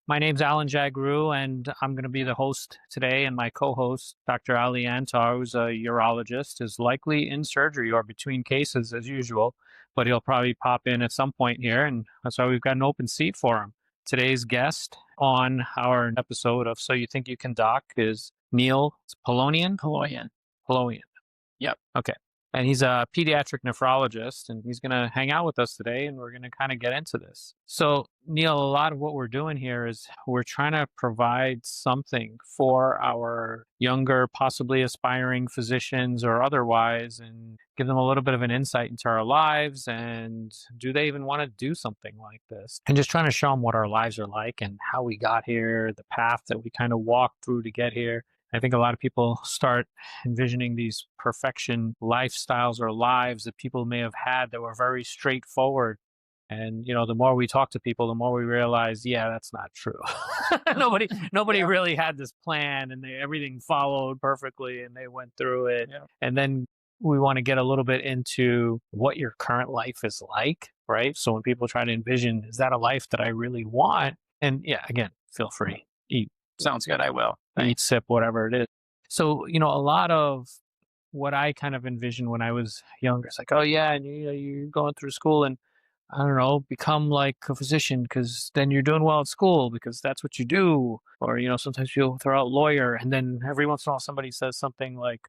My name's Allan Jhagroo, and I'm going to be the host today. And my co-host, Dr. Allan Jhagroo, who's a urologist, is likely in surgery or between cases as usual, but he'll probably pop in at some point here, and that's why we've got an open seat for him. Today's guest on our episode of So You Think You Can Doc is Neil Polonian. Polonian. Polonian. Yep. Okay. And he's a pediatric nephrologist, and he's going to hang out with us today, and we're going to kind of get into this. So, Neil, a lot of what we're doing here is we're trying to provide something for our younger, possibly aspiring physicians or otherwise, and give them a little bit of an insight into our lives, and do they even want to do something like this? And just trying to show them what our lives are like and how we got here, the path that we kind of walked through to get here. I think a lot of people start envisioning these perfection lifestyles or lives that people may have had that were very straightforward. And, the more we talk to people, the more we realize, yeah, that's not true. Nobody really had this plan and everything followed perfectly and they went through it. Yeah. And then we want to get a little bit into what your current life is like, right? So when people try to envision, is that a life that I really want? And yeah, again, feel free. Eat. Sounds good. I will. Eat, sip, whatever it is. So, a lot of what I kind of envisioned when I was younger, it's like, oh yeah, and you're going through school and I don't know, become like a physician because then you're doing well at school because that's what you do. Or, sometimes you'll throw out lawyer and then every once in a while somebody says something like,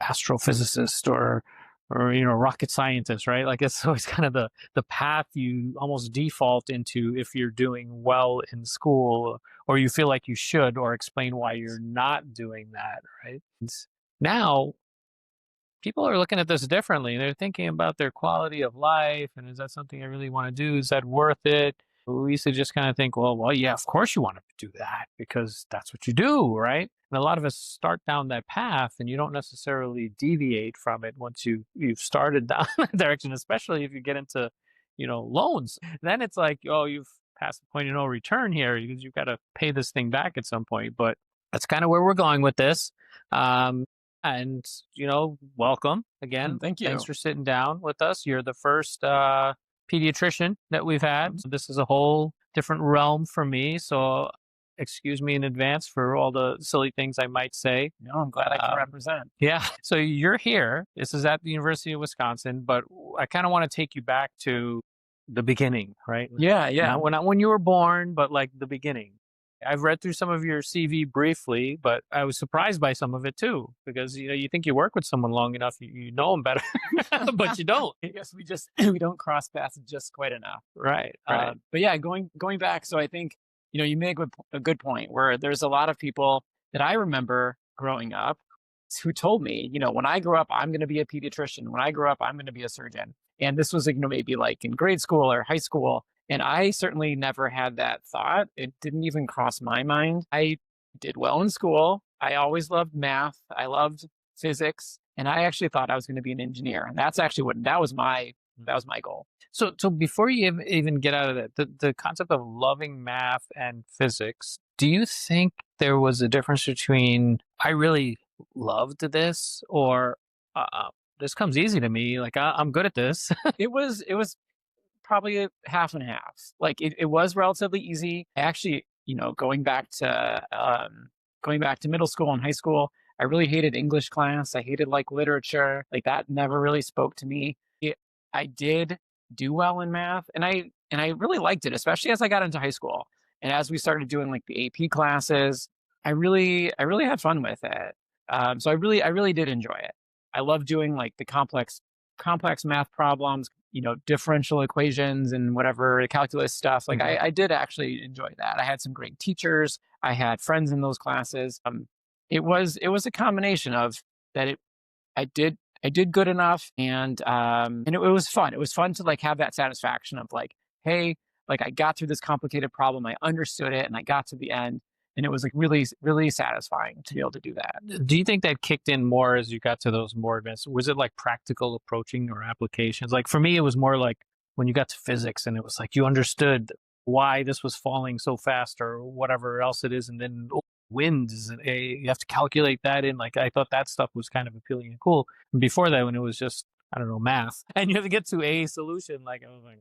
astrophysicist or rocket scientist, right? Like it's always kind of the path you almost default into if you're doing well in school or you feel like you should, or explain why you're not doing that, right? And now people are looking at this differently. They're thinking about their quality of life and is that something I really want to do? Is that worth it? We used to just kind of think, well, yeah, of course you want to do that because that's what you do, right? And a lot of us start down that path and you don't necessarily deviate from it once you've started down that direction, especially if you get into, loans. Then it's like, oh, you've passed the point of no return here because you've got to pay this thing back at some point. But that's kind of where we're going with this. And, welcome again. Thank you. Thanks for sitting down with us. You're the first pediatrician that we've had. So this is a whole different realm for me. So excuse me in advance for all the silly things I might say. No, I'm glad I can represent. Yeah. So you're here. This is at the University of Wisconsin, but I kind of want to take you back to the beginning, right? Yeah. Not when you were born, but like the beginning. I've read through some of your CV briefly, but I was surprised by some of it too, because you think you work with someone long enough, you know them better, but you don't. I guess we don't cross paths just quite enough. Right. But yeah, going back. So I think you make a good point where there's a lot of people that I remember growing up who told me, when I grow up, I'm going to be a pediatrician. When I grow up, I'm going to be a surgeon. And this was maybe like in grade school or high school. And I certainly never had that thought. It didn't even cross my mind. I did well in school. I always loved math. I loved physics. And I actually thought I was going to be an engineer. And that's actually that was my goal. So before you even get out of that, the concept of loving math and physics, do you think there was a difference between I really loved this or this comes easy to me, like I'm good at this? It was probably half and half. Like it was relatively easy. I actually, going back to middle school and high school, I really hated English class. I hated like literature. Like that never really spoke to me. I did do well in math, and I really liked it, especially as I got into high school and as we started doing like the AP classes. I really had fun with it. So I really did enjoy it. I love doing like the complex math problems, differential equations and whatever calculus stuff. Like I did actually enjoy that. I had some great teachers. I had friends in those classes. It was a combination of that. I did good enough, and it was fun. It was fun to like have that satisfaction of like, hey, like I got through this complicated problem. I understood it, and I got to the end. And it was like really, really satisfying to be able to do that. Do you think that kicked in more as you got to those more advanced? Was it like practical approaching or applications? Like for me, it was more like when you got to physics and it was like you understood why this was falling so fast or whatever else it is. And then wind is you have to calculate that in. Like I thought that stuff was kind of appealing and cool. And before that, when it was just, I don't know, math and you have to get to a solution, like I was like,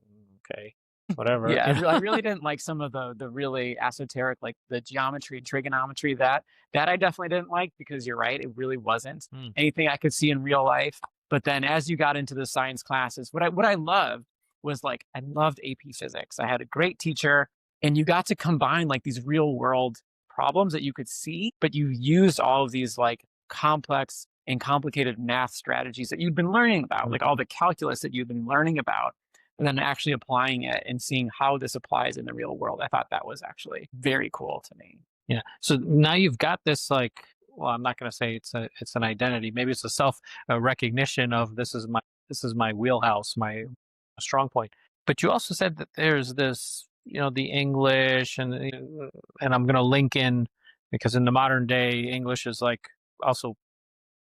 okay. whatever. Yeah, I really didn't like some of the really esoteric, like the geometry, trigonometry, that I definitely didn't like, because you're right, it really wasn't Mm. anything I could see in real life. But then as you got into the science classes, what I loved was, like, I loved AP Physics. I had a great teacher, and you got to combine, like, these real world problems that you could see, but you used all of these, like, complex and complicated math strategies that you'd been learning about, like all the calculus that you'd been learning about, and then actually applying it and seeing how this applies in the real world. I thought that was actually very cool to me. Yeah. So now you've got this, like, well, I'm not going to say it's an identity. Maybe it's a self recognition of this is my wheelhouse, my strong point. But you also said that there's this, the English, and I'm going to link in, because in the modern day, English is like also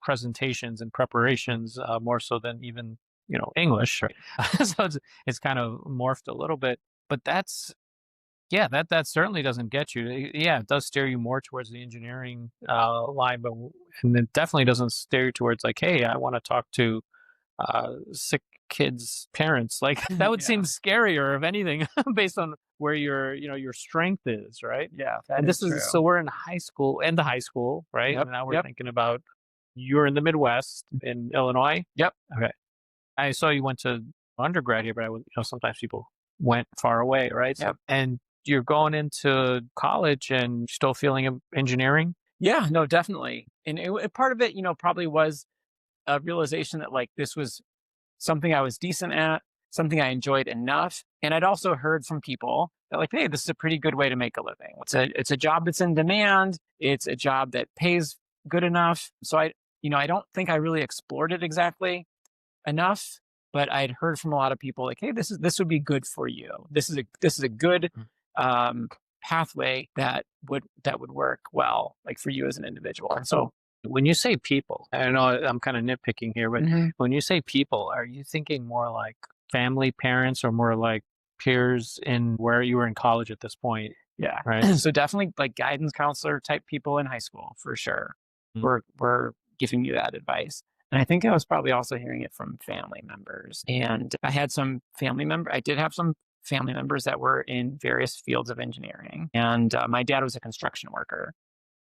presentations and preparations, more so than even English. Right? So it's kind of morphed a little bit, but that's, yeah, that certainly doesn't get you. Yeah, it does steer you more towards the engineering line, but and it definitely doesn't steer you towards, like, hey, I want to talk to sick kids' parents. Like that would seem Yeah. scarier, if anything, based on where your strength is, right? Yeah, that And is this is, true. so we're in high school, and the high school, right? Yep. And now we're Yep. thinking about, you're in the Midwest in Illinois. Yep. Okay. I saw you went to undergrad here, but I would, sometimes people went far away, right? So, Yep. and you're going into college and still feeling engineering. Yeah, no, definitely. And part of it, probably was a realization that, like, this was something I was decent at, something I enjoyed enough. And I'd also heard from people that, like, hey, this is a pretty good way to make a living. It's a job that's in demand. It's a job that pays good enough. So I don't think I really explored it exactly enough, but I'd heard from a lot of people, like, hey, this would be good for you. This is a good Mm. um, pathway that would work well, like, for you as an individual. And so, When you say people, I know I'm kind of nitpicking here, but mhm, when you say people, are you thinking more like family, parents, or more like peers in where you were in college at this point, yeah. right? So definitely, like, guidance counselor type people in high school for sure. Mm. Were giving you that advice. And I think I was probably also hearing it from family members. And I did have some family members that were in various fields of engineering. And my dad was a construction worker.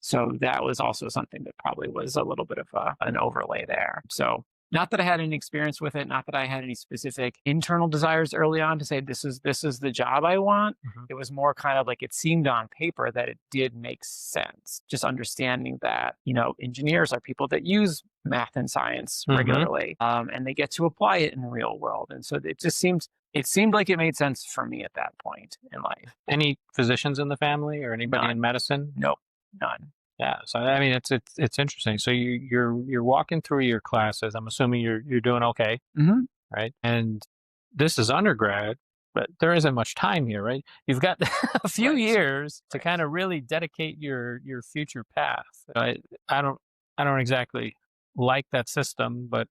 So that was also something that probably was a little bit of an overlay there. So, not that I had any experience with it, not that I had any specific internal desires early on to say this is the job I want. Mhm. It was more kind of like, it seemed on paper that it did make sense. Just understanding that, engineers are people that use math and science Mhm. regularly, and they get to apply it in the real world. And so it seemed like it made sense for me at that point in life. Any physicians in the family or anybody in None. medicine? Nope. None. Yeah, so I mean, it's interesting. So you're walking through your classes. I'm assuming you're doing okay, Hmm. right? And this is undergrad, but there isn't much time here, right? You've got a few Right. years to Right. kind of really dedicate your future path. I don't I don't exactly like that system, but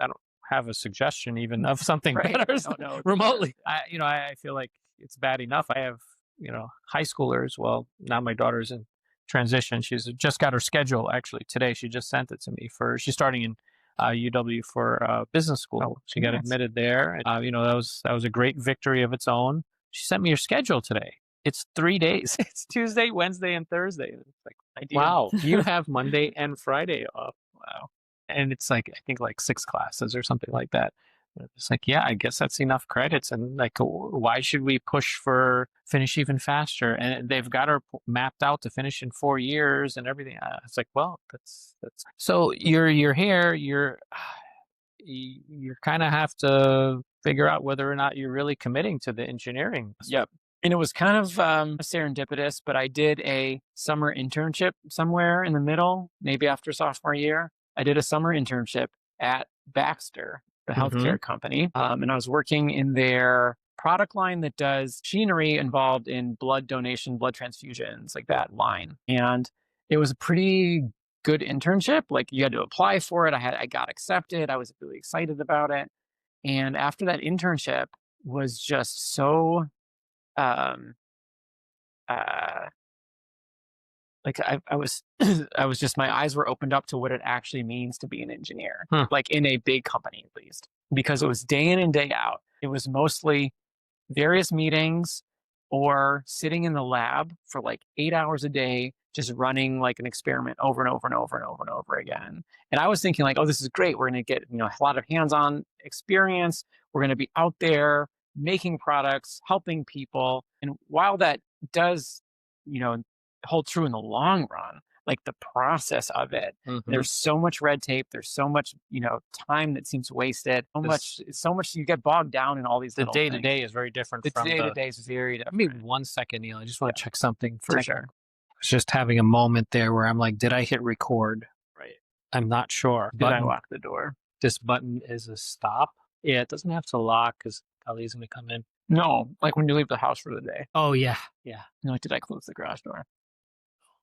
I don't have a suggestion even of something Right. better No, no, for sure. remotely. I feel like it's bad enough. I have, high schoolers. Well, now my daughter's in transition. She's just got her schedule actually today. She just sent it to me she's starting in UW for business school. Oh, She got nice. admitted there. And, that was a great victory of its own. She sent me her schedule today. It's 3 days. It's Tuesday, Wednesday, and Thursday. And it's like, Ideal. wow, you have Monday and Friday off. Wow. And it's like, I think like 6 classes or something like that. And it's like, yeah, I guess that's enough credits. And like, why should we push for finish even faster? And they've got her mapped out to finish in 4 years and everything. It's like, well, that's so you're here. You kind of have to figure out whether or not you're really committing to the engineering. Yep. And it was kind of serendipitous, but I did a summer internship somewhere in the middle, maybe after sophomore year. I did a summer internship at Baxter, the Mm-hmm. healthcare company, and I was working in their product line that does machinery involved in blood donation, blood transfusions, like that line. And it was a pretty good internship. Like, you had to apply for it. I got accepted. I was really excited about it. And after that internship was just so um uh like I was I was just, my eyes were opened up to what it actually means to be an engineer, Hmm. like in a big company at least, because it was day in and day out. It was mostly various meetings or sitting in the lab for like 8 hours a day, just running like an experiment over and over and over and over and over again. And I was thinking like, oh, this is great. We're going to get, a lot of hands-on experience. We're going to be out there making products, helping people. And while that does, you know, hold true in the long run, like the process of it, there's so much red tape, there's so much, time that seems wasted, so much you get bogged down in all these The little day to things. day is very different The from day to the. day is very Give me different. 1 second, Neil. I just want to check something For sure. I was just having a moment there where I'm like, did I hit record? Right. I'm not sure. Did I lock the door? This button is a stop. Yeah, it doesn't have to lock because Ali's going to come in. No, like when you leave the house for the day. Oh, yeah. Yeah. You're like, did I close the garage door?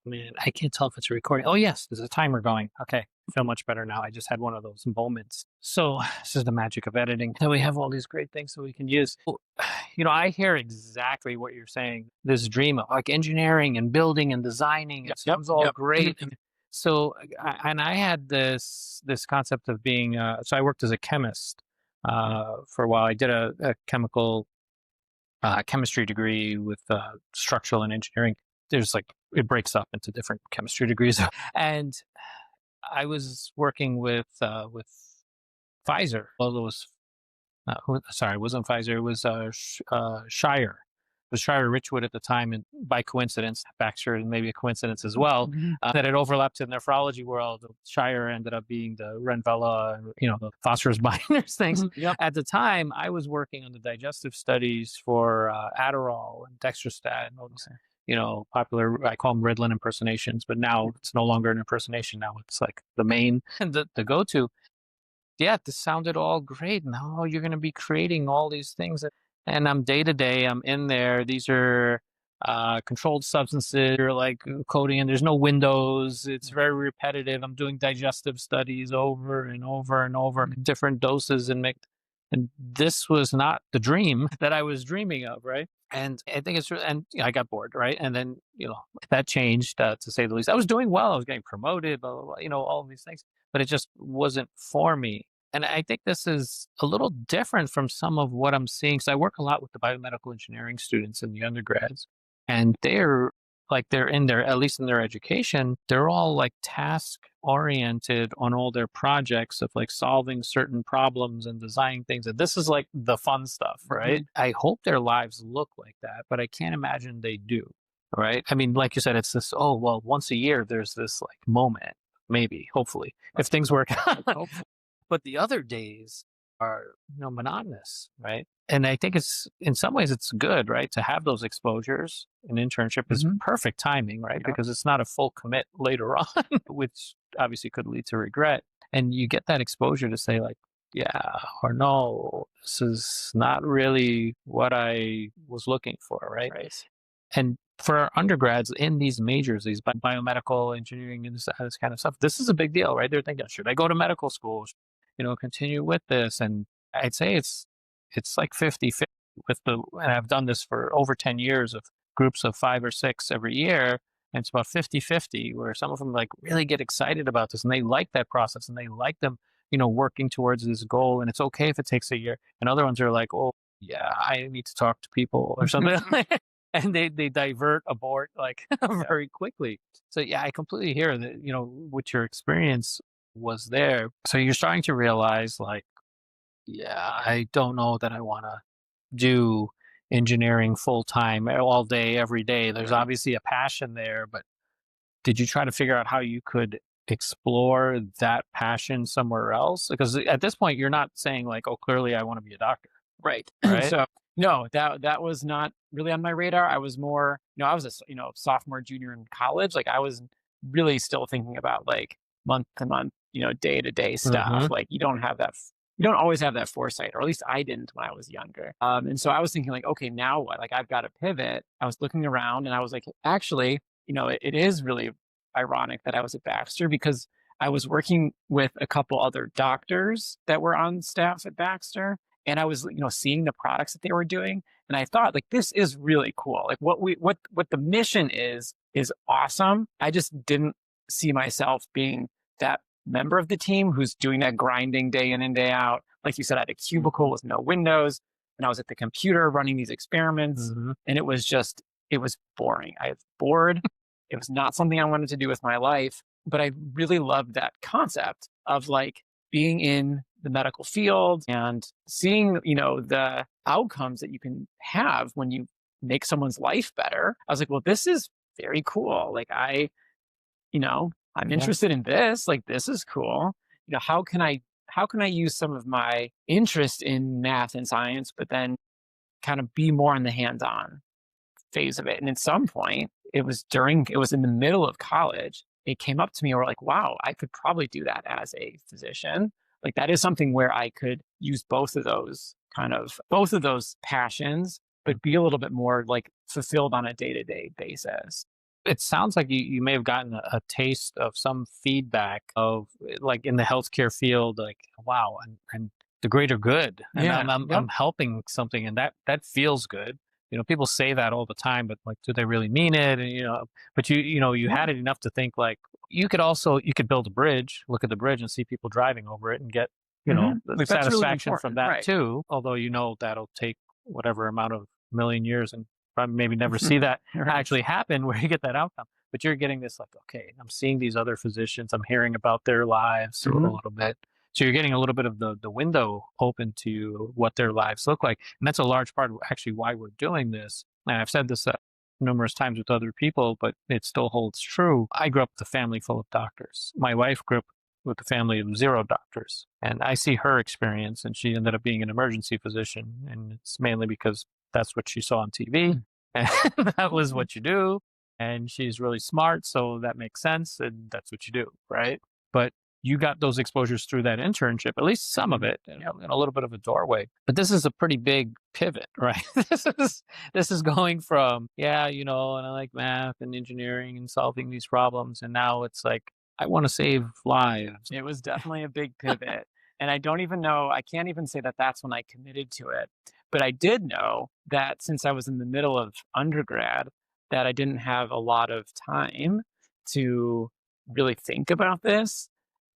Man, I can't tell if it's a recording. Oh, yes, there's a timer going. Okay, I feel much better now. I just had one of those moments. So this is the magic of editing. That we have all these great things that we can use. I hear exactly what you're saying. This dream of like engineering and building and designing. It sounds all great. And so, I had this concept of being. So I worked as a chemist for a while. I did a chemical chemistry degree with structural and engineering. There's like, it breaks up into different chemistry degrees. And I was working with Pfizer. Well, it was, sorry, it wasn't Pfizer. It was Shire. It was Shire Richwood at the time. And by coincidence, Baxter, and maybe a coincidence as well, that it overlapped in the nephrology world. Shire ended up being the Renvela, the phosphorus binders things. At the time, I was working on the digestive studies for Adderall and Dextrostat and all these popular, I call them Ritalin impersonations, but now it's no longer an impersonation. Now it's like the main and the go-to. Yeah, this sounded all great. Now you're going to be creating all these things. And I'm day to day, I'm in there. These are controlled substances. You're like coding, and there's no windows. It's very repetitive. I'm doing digestive studies over and over and over, different doses, and this was not the dream that I was dreaming of, right? And I think and I got bored, right? And then, that changed, to say the least. I was doing well. I was getting promoted, blah, blah, blah, all of these things, but it just wasn't for me. And I think this is a little different from some of what I'm seeing. So I work a lot with the biomedical engineering students and the undergrads, and they're in their, at least in their education, they're all like task oriented on all their projects of like solving certain problems and designing things. And this is like the fun stuff, right? I hope their lives look like that, but I can't imagine they do, right? I mean, like you said, it's this, oh, well, once a year, there's this like moment, maybe, hopefully, if things work out. But the other days are, monotonous, right? And I think it's, in some ways, it's good, right? To have those exposures. An internship is perfect timing, right? Because it's not a full commit later on, which obviously could lead to regret. And you get that exposure to say like, yeah, or no, this is not really what I was looking for, right? And for our undergrads in these majors, these biomedical engineering and this kind of stuff, this is a big deal, right? They're thinking, should I go to medical school? Continue with this? And I'd say it's like 50-50 and I've done this for over 10 years of groups of 5 or 6 every year. And it's about 50-50 where some of them like really get excited about this and they like that process and they like them, working towards this goal. And it's okay if it takes a year. And other ones are like, oh yeah, I need to talk to people or something. And they abort like very quickly. So yeah, I completely hear that, with your experience was there. So you're starting to realize like, yeah, I don't know that I want to do engineering full time all day, every day. There's obviously a passion there, but did you try to figure out how you could explore that passion somewhere else? Because at this point, you're not saying like, oh, clearly I want to be a doctor. Right. Right. So no, that was not really on my radar. I was more, I was a sophomore, junior in college. Like I was really still thinking about like month to month, day to day stuff. Like you don't always have that foresight, or at least I didn't when I was younger. And so I was thinking like, okay, now what? Like I've got to pivot. I was looking around and I was like, actually, it is really ironic that I was at Baxter because I was working with a couple other doctors that were on staff at Baxter. And I was, seeing the products that they were doing. And I thought like, this is really cool. Like what the mission is awesome. I just didn't see myself being that member of the team who's doing that grinding day in and day out. Like you said, I had a cubicle with no windows. and I was at the computer running these experiments, Hmm. and it was boring. I was bored. It was not something I wanted to do with my life, but I really loved that concept of like being in the medical field and seeing, the outcomes that you can have when you make someone's life better. I was like, well, this is very cool. Like I'm Yeah. interested in this. Like, this is cool. How can I use some of my interest in math and science, but then kind of be more on the hands-on phase of it? And at some point, it was in the middle of college. It came up to me, or like, wow, I could probably do that as a physician. Like, that is something where I could use both of those passions, but be a little bit more like fulfilled on a day-to-day basis. It sounds like you may have gotten a taste of some feedback of like in the healthcare field, like wow, and the greater good, and Yeah. Yep. I'm helping something, and that feels good. People say that all the time, but like, do they really mean it? And but you Yeah. had it enough to think like you could build a bridge, look at the bridge, and see people driving over it, and get the Like, that's really satisfaction from important, that right? too. Although that'll take whatever amount of million years, and probably maybe never see that Right. actually happen where you get that outcome. But you're getting this like, okay, I'm seeing these other physicians, I'm hearing about their lives a Hmm. little bit. So you're getting a little bit of the window open to what their lives look like. And that's a large part of actually why we're doing this. And I've said this numerous times with other people, but it still holds true. I grew up with a family full of doctors. My wife grew up with a family of zero doctors. And I see her experience, and she ended up being an emergency physician. And it's mainly because that's what she saw on TV, and that was what you do. And she's really smart, so that makes sense, and that's what you do, right? But you got those exposures through that internship, at least some of Mhm. it, and a little bit of a doorway. But this is a pretty big pivot, right? This is going from, and I like math and engineering and solving these problems, and now it's like I want to save lives. It was definitely a big pivot. And I can't even say that that's when I committed to it. But I did know that since I was in the middle of undergrad, that I didn't have a lot of time to really think about this.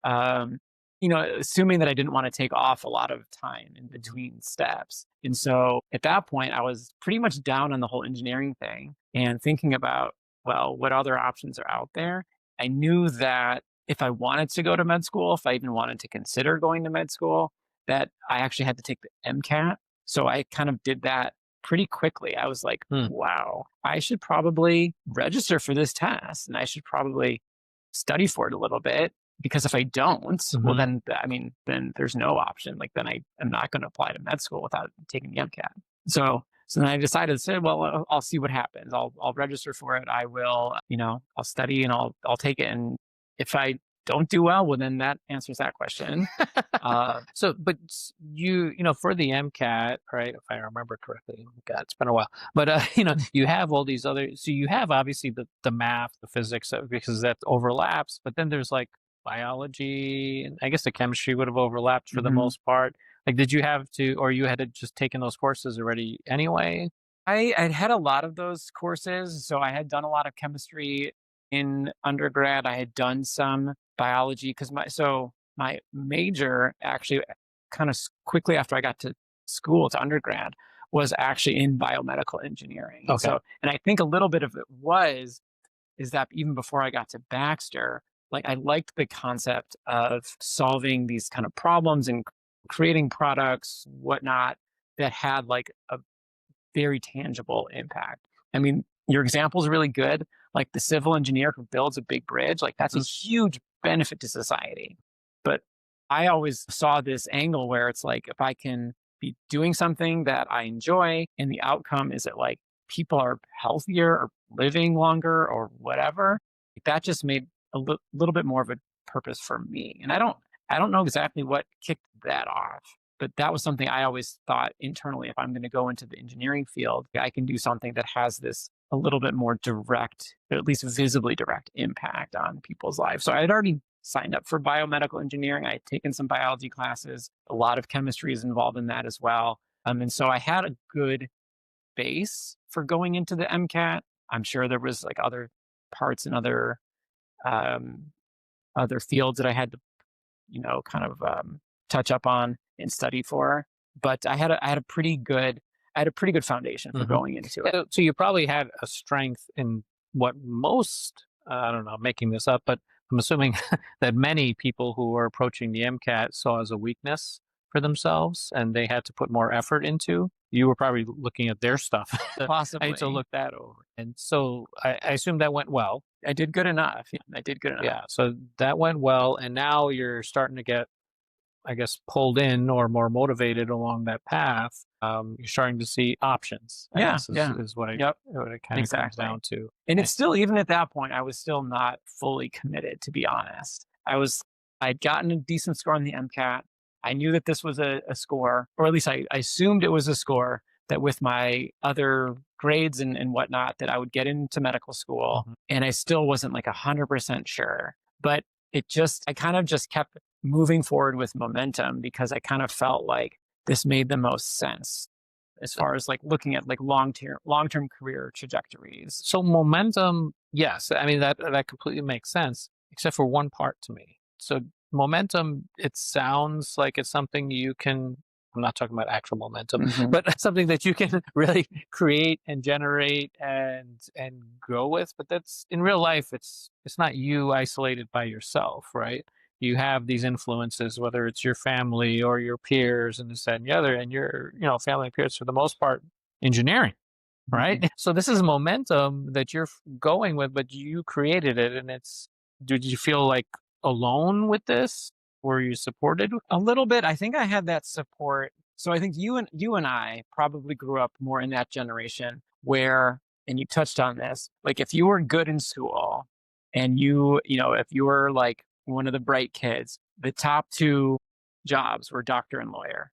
Um, assuming that I didn't want to take off a lot of time in between steps. And so at that point, I was pretty much down on the whole engineering thing and thinking about, well, what other options are out there. I knew that if I wanted to go to med school, if I even wanted to consider going to med school, that I actually had to take the MCAT. So I kind of did that pretty quickly. I was like, Hmm. wow, I should probably register for this test, and I should probably study for it a little bit, because if I don't, well, Hmm. then there's no option. Like, then I am not going to apply to med school without taking the MCAT. So then I decided to say, well, I'll see what happens. I'll register for it. I will, I'll study, and I'll take it. And if I don't do well, well, then that answers that question. So, but for the MCAT, right? If I remember correctly, oh God, it's been a while. But you have all these other. So you have obviously the math, the physics, because that overlaps. But then there's like biology, and I guess the chemistry would have overlapped for the Mhm. most part. Like, did you have to, or you had to just taken those courses already anyway? I'd had a lot of those courses. So I had done a lot of chemistry in undergrad. I had done some biology, because my major actually kind of quickly after I got to school to undergrad was actually in biomedical engineering. And Okay. and I think a little bit of it is that even before I got to Baxter, like, I liked the concept of solving these kind of problems and creating products, whatnot, that had like a very tangible impact. I mean, your example is really good. Like, the civil engineer who builds a big bridge, like, that's a Mhm. huge benefit to society. But I always saw this angle where it's like, if I can be doing something that I enjoy, and the outcome is that like people are healthier or living longer or whatever, that just made little bit more of a purpose for me. And I don't know exactly what kicked that off, but that was something I always thought internally. If I'm going to go into the engineering field, I can do something that has this a little bit more direct, or at least visibly direct impact on people's lives. So I had already signed up for biomedical engineering. I had taken some biology classes. A lot of chemistry is involved in that as well. And so I had a good base for going into the MCAT. I'm sure there was like other parts and um, other fields that I had to, kind of touch up on and study for. but I had a pretty good foundation for Hmm. going into it. So you probably had a strength in what most, I don't know, making this up, but I'm assuming that many people who are approaching the MCAT saw as a weakness for themselves and they had to put more effort into. You were probably looking at their stuff. I need to Possibly. look that over. And so I assume that went well. I did good enough. Yeah, I did good enough. Yeah. So that went well. And now you're starting to get, I guess, pulled in or more motivated along that path. You're starting to see options, I Yeah, guess, yeah. is Yep, what it kind of comes exactly. down to. And Eh, it's still, even at that point, I was still not fully committed, to be honest. I'd gotten a decent score on the MCAT. I knew that this was a score, or at least I assumed it was a score that with my other grades and whatnot, that I would get into medical school. mhm. And I still wasn't like 100% sure. But I kind of just kept moving forward with momentum because I kind of felt like this made the most sense as far as like looking at like long term career trajectories. So momentum, yes, I mean that completely makes sense, except for one part to me. So momentum, it sounds like it's something you can. I'm not talking about actual momentum, Hmm. but something that you can really create and generate and grow with. But that's in real life, it's not you isolated by yourself, right? You have these influences, whether it's your family or your peers and this, that, and the other, and your, family and peers for the most part, engineering, right? Hmm. So this is momentum that you're going with, but you created it, and did you feel like alone with this? Were you supported? A little bit. I think I had that support. So I think you and I probably grew up more in that generation where, and you touched on this, like if you were good in school and if you were like one of the bright kids, the top two jobs were doctor and lawyer.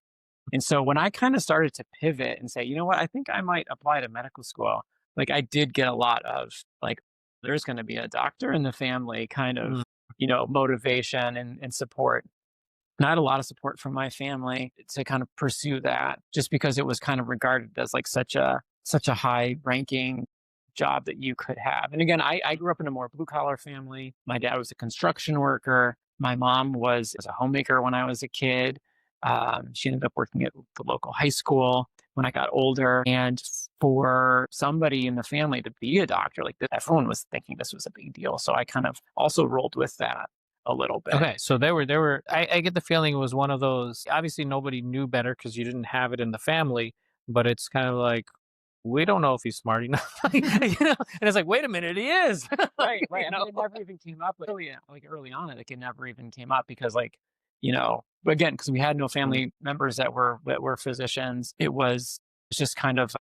And so when I kind of started to pivot and say, you know what, I think I might apply to medical school, like I did get a lot of like, there's going to be a doctor in the family kind of, Mm, motivation and support. And I had a lot of support from my family to kind of pursue that just because it was kind of regarded as like such a high ranking job that you could have. And again, I grew up in a more blue collar family. My dad was a construction worker. My mom was a homemaker when I was a kid. She ended up working at the local high school when I got older. And for somebody in the family to be a doctor, like everyone was thinking this was a big deal. So I kind of also rolled with that a little bit. okay, so there were. I get the feeling it was one of those. Obviously, nobody knew better because you didn't have it in the family. But it's kind of like we don't know if he's smart enough, And it's like, wait a minute, he is. Right, right. you I mean, know. it never even came up like early on. Like it never even came up because again, because we had no Mm, family members that were physicians. It's just kind of,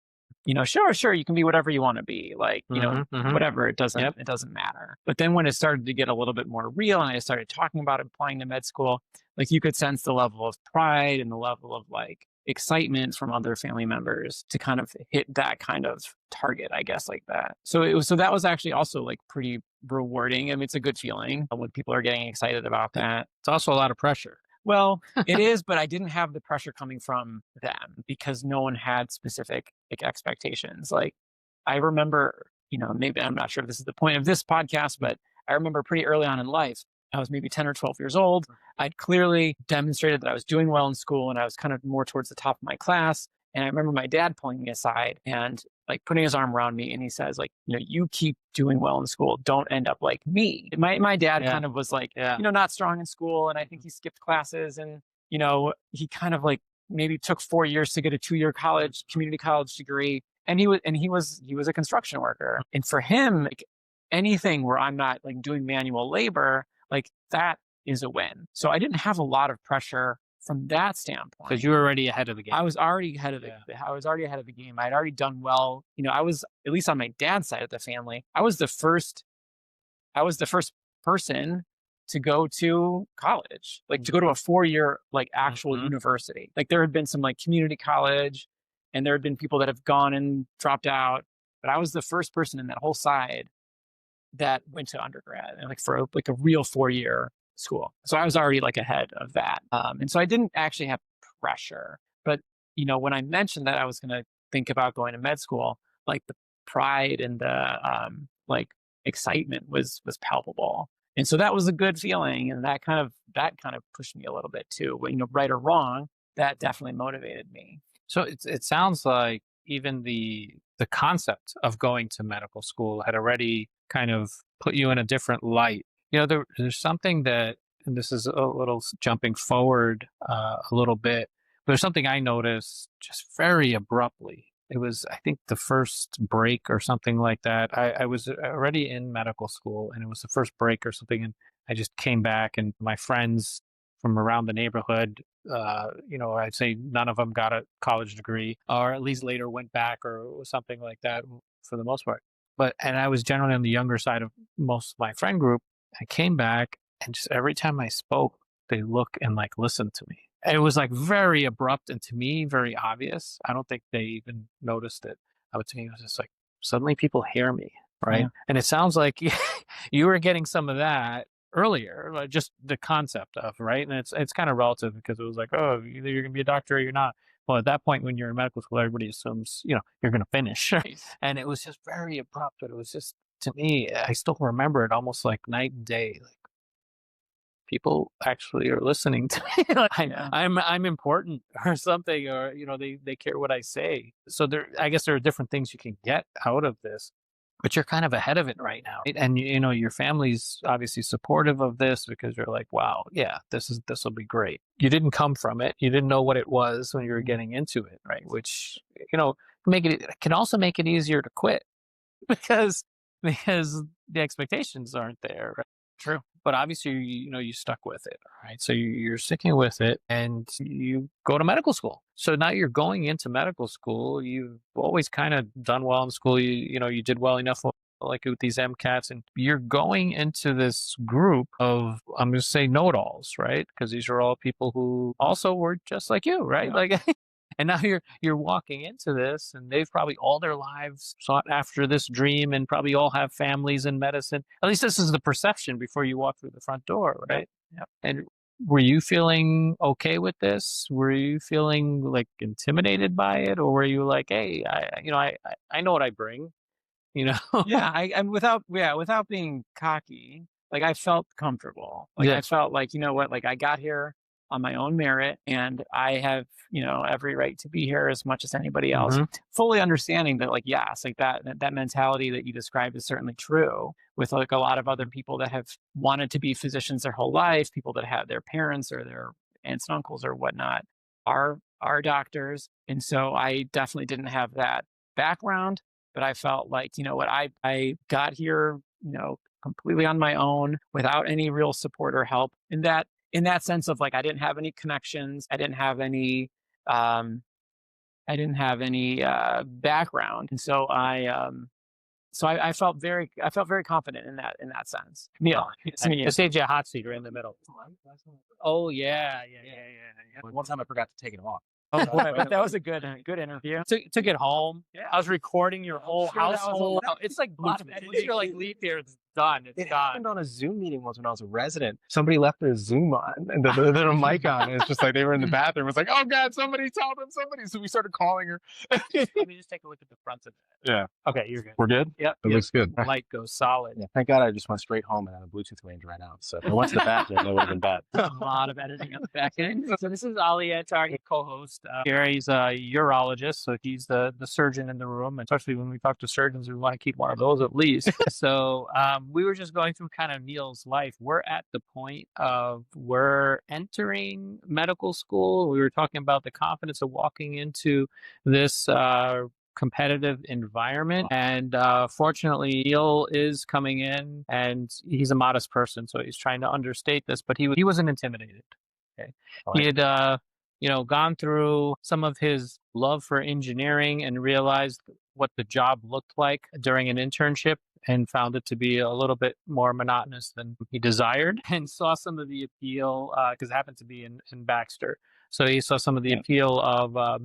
sure, sure, you can be whatever you want to be. Like, mhm, mhm. whatever. It doesn't Yep. it doesn't matter. But then when it started to get a little bit more real and I started talking about applying to med school, like you could sense the level of pride and the level of like excitement from other family members to kind of hit that kind of target, I guess, like that. So that was actually also like pretty rewarding. I mean, it's a good feeling when people are getting excited about that. It's also a lot of pressure. Well, it is, but I didn't have the pressure coming from them because no one had specific like expectations. Like I remember, maybe I'm not sure if this is the point of this podcast, but I remember pretty early on in life, I was maybe 10 or 12 years old. I'd clearly demonstrated that I was doing well in school and I was kind of more towards the top of my class. And I remember my dad pulling me aside and like putting his arm around me and he says, like, you keep doing well in school. Don't end up like me. My dad Yeah, kind of was like, yeah. not strong in school. And I think he skipped classes and, he kind of like maybe took 4 years to get a 2-year community college degree. And he was a construction worker. And for him, like anything where I'm not like doing manual labor, like that is a win. So I didn't have a lot of pressure from that Because standpoint. you were already ahead of the game. I was already ahead of the Yeah. I was already ahead of the game. I'd already done well. I was, at least on my dad's side of the family, I was the first person to go to college, like to go to a 4-year like actual Mhm. university. Like there had been some like community college and there had been people that have gone and dropped out, but I was the first person in that whole side that went to undergrad and like for like a real 4-year school. So I was already like ahead of that. And so I didn't actually have pressure. But, when I mentioned that I was going to think about going to med school, like the pride and the like excitement was palpable. And so that was a good feeling. And that kind of pushed me a little bit too, right or wrong. that definitely motivated me. So it sounds like even the concept of going to medical school had already kind of put you in a different light. There's something that, and this is a little jumping forward a little bit, but there's something I noticed just very abruptly. It was, I think, the first break or something like that. I was already in medical school, and it was the first break or something, and I just came back, and my friends from around the neighborhood, I'd say none of them got a college degree, or at least later went back or something like that for the most part. And I was generally on the younger side of most of my friend group. I came back, and just every time I spoke, they look and like listen to me. And it was like very abrupt and to me very obvious. I don't think they even noticed it. But to me, it was just like suddenly people hear me, right? Yeah. And it sounds like you were getting some of that earlier, like just the concept of, right? And it's kind of relative because it was like, oh, either you're gonna be a doctor or you're not. Well, at that point when you're in medical school, everybody assumes, you're gonna finish. And it was just very abrupt, but it was just, to me, I still remember it almost like night and day. Like people actually are listening to me. Like, Yeah. I'm important or something, or they care what I say. So I guess there are different things you can get out of this, but you're kind of ahead of it right now. Right? And your family's obviously supportive of this because you're like, wow, yeah, this will be great. You didn't come from it. You didn't know what it was when you were getting into it, right? Which, can also make it easier to quit because the expectations aren't there. Right? True. But obviously, you stuck with it, right? So you're sticking with it, and you go to medical school. So now you're going into medical school. You've always kind of done well in school. You did well enough, like with these MCATs, and you're going into this group of, I'm going to say, know-it-alls, right? Because these are all people who also were just like you, right? Yeah. Like. And now you're walking into this, and they've probably all their lives sought after this dream, and probably all have families in medicine. At least this is the perception before you walk through the front door, right? Yeah. And were you feeling okay with this? Were you feeling like intimidated by it, or were you like, hey, I know what I bring, Yeah, I'm without being cocky, like I felt comfortable. Like Yeah. I felt like, you know what, like I got here on my own merit and I have, every right to be here as much as anybody else. Mhm. Fully understanding that, like, yes, like that mentality that you described is certainly true with like a lot of other people that have wanted to be physicians their whole life, people that have their parents or their aunts and uncles or whatnot are doctors. And so I definitely didn't have that background. But I felt like, you know what, I got here, completely on my own without any real support or help. In that sense of like I didn't have any connections, I didn't have any background. And so I felt very confident in that sense. Neil, it's me. Just saved you a hot seat right in the middle. Oh yeah. One time I forgot to take it off. Oh boy, but that was a good interview. Took it home. Yeah. I was recording your whole sure that was a household. lot. It's like A lot of editing. you're like leave here. It's done. It's It gone. happened on a Zoom meeting once when I was a resident. Somebody left their Zoom on and their mic on. And it's just like they were in the bathroom. It's like, oh God, somebody tell them somebody. So we started calling her. Let me just take a look at the front of it. Yeah. Okay, you're good. We're good? Yep. It looks good. Light goes solid. Yeah, thank God I just went straight home and had a Bluetooth range right out. So if I went to the bathroom, that would have been bad. A lot of editing on the back end. So this is Ali Attar, co-host. Gary's a urologist, so he's the surgeon in the room. And especially when we talk to surgeons, we want to keep one of those at least. So we were just going through kind of Neil's life. We're at the point of we're entering medical school. We were talking about the confidence of walking into this competitive environment, and fortunately Neil is coming in, and he's a modest person, so he's trying to understate this, but he wasn't intimidated. Okay. He had gone through some of his love for engineering and realized what the job looked like during an internship, and found it to be a little bit more monotonous than he desired, and saw some of the appeal because it happened to be in Baxter. So he saw some of the appeal of the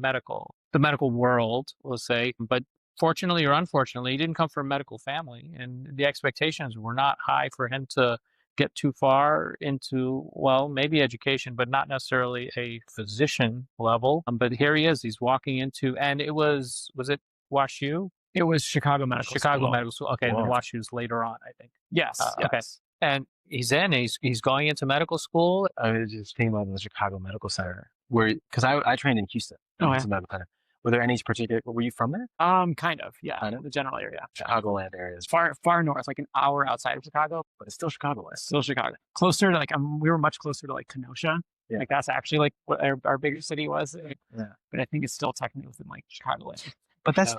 medical world, we'll say. But fortunately or unfortunately, he didn't come from a medical family, and the expectations were not high for him to get too far into, well, maybe education, but not necessarily a physician level. But here he is. He's walking into, and was it WashU? It was Chicago Medical School. Medical School. Okay, and then Wow. WashU's later on, I think. Yes. Okay. Yes. And he's going into medical school. I just came out of the Chicago Medical Center. because I trained in Houston. Oh, yeah. As a medical center. Were there any particular? Were you from there? Kind of, yeah. Kind of? The general area. Chicagoland areas, It's far north, like an hour outside of Chicago, but it's still Chicagoland. still Chicago. Closer to like, we were much closer to like Kenosha. Yeah. Like that's actually like what our bigger city was. Yeah. But I think it's still technically within like Chicagoland. But that's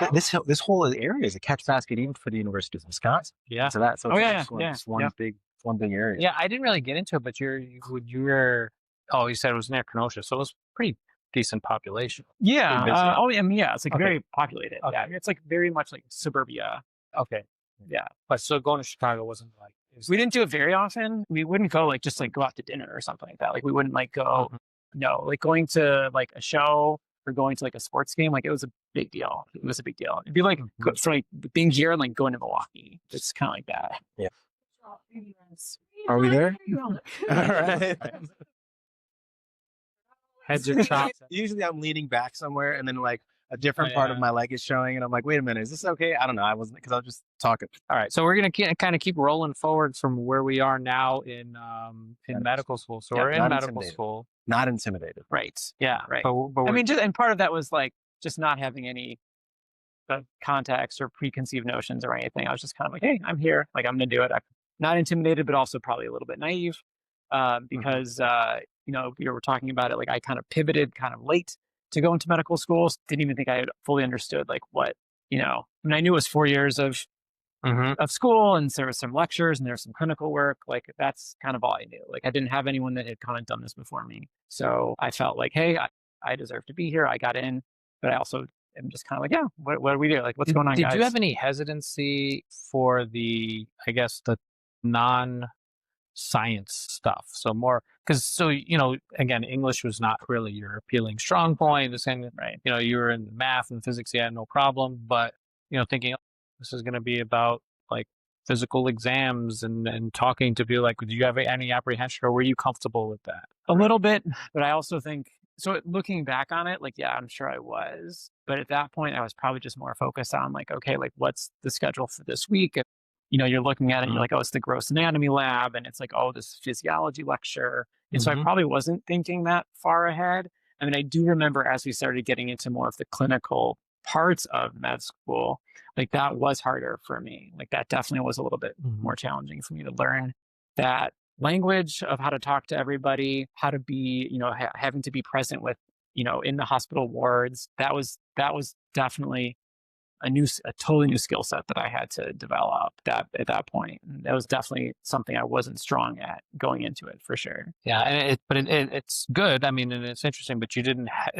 this whole area is a catch basket even for the University of Wisconsin. Yeah. So it's yeah. it's one big area. Yeah, I didn't really get into it, but you said it was near Kenosha, so it was pretty decent population. Yeah. Pretty busy. I mean, yeah, it's like Okay. very populated. Okay. Yeah. It's like very much like suburbia. Okay. Yeah. But so going to Chicago wasn't like We didn't do it very often. We wouldn't go like just like go out to dinner or something like that. Like we wouldn't like go, no, like going to like a show or going to like a sports game. Like it was a big deal. It was a big deal. It'd be like for like being here and like going to Milwaukee. It's kind of like that. Yeah. Are we there? All right. heads are chopped. Usually I'm leaning back somewhere and then like a different Oh, part yeah. of my leg is showing and I'm like, wait a minute, is this okay? I don't know. I wasn't because I was just talking. All right, so we're gonna kind of keep rolling forward from where we are now in medical school. So Yeah, we're in not medical intimidated. school. Not intimidated. Right. Yeah, Right. But I mean, and part of that was like just not having any context or preconceived notions or anything. I was just kind of like, hey, I'm here. Like, I'm going to do it. I'm not intimidated, but also probably a little bit naive because, we were talking about it. Like, I kind of pivoted kind of late to go into medical school. Didn't even think I had fully understood like what, I mean, I knew it was 4 years of school and there was some lectures and there's some clinical work. Like that's kind of all I knew. Like I didn't have anyone that had kind of done this before me. So I felt like, hey, I deserve to be here. I got in, but I also am just kind of like, yeah, what do we do? Like what's going on, Did guys? you have any hesitancy for the non-science stuff? So more because again, English was not really your appealing strong point. The same, Right. You were in math and physics, you had no problem, but thinking this is going to be about like physical exams and talking to people. Like, do you have any apprehension, or were you comfortable with that? A little bit, but I also think so. Looking back on it, like, yeah, I'm sure I was, but at that point, I was probably just more focused on like, okay, like, what's the schedule for this week? You're looking at it, and you're like, oh, it's the gross anatomy lab, and it's like, oh, this physiology lecture, and so I probably wasn't thinking that far ahead. I mean, I do remember as we started getting into more of the clinical parts of med school, like that was harder for me. Like that definitely was a little bit more challenging for me to learn that language of how to talk to everybody, how to be, having to be present with, in the hospital wards. That was definitely a totally new skill set that I had to develop at that point. And that was definitely something I wasn't strong at going into it for sure. Yeah, and it's good. I mean, and it's interesting, but it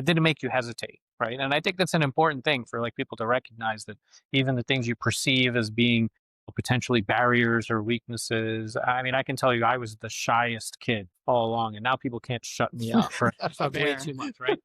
didn't make you hesitate, right? And I think that's an important thing for like people to recognize that even the things you perceive as being potentially barriers or weaknesses. I mean, I can tell you, I was the shyest kid all along, and now people can't shut me up for way too much, right?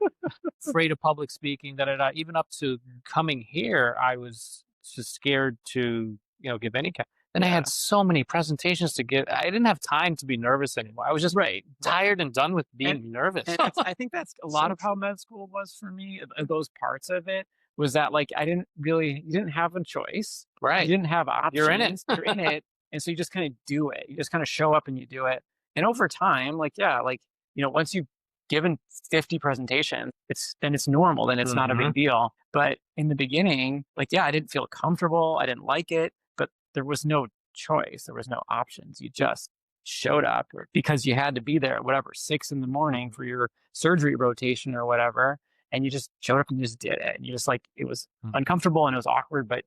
Afraid of public speaking, even up to coming here, I was just scared to, give any kind. Then I had so many presentations to give. I didn't have time to be nervous anymore. I was just tired and done with being nervous. And I think that's a lot of how med school was for me. Those parts of it was that like you didn't have a choice, right? You didn't have options. You're in it. You're in it, and so you just kind of do it. You just kind of show up and you do it. And over time, once you've given 50 presentations, it's normal. Then it's not a big deal. But in the beginning, I didn't feel comfortable. I didn't like it, but there was no choice. There was no options. You just showed up because you had to be there at 6 a.m. for your surgery rotation or whatever. And you just showed up and you just did it. And you just it was uncomfortable and it was awkward, but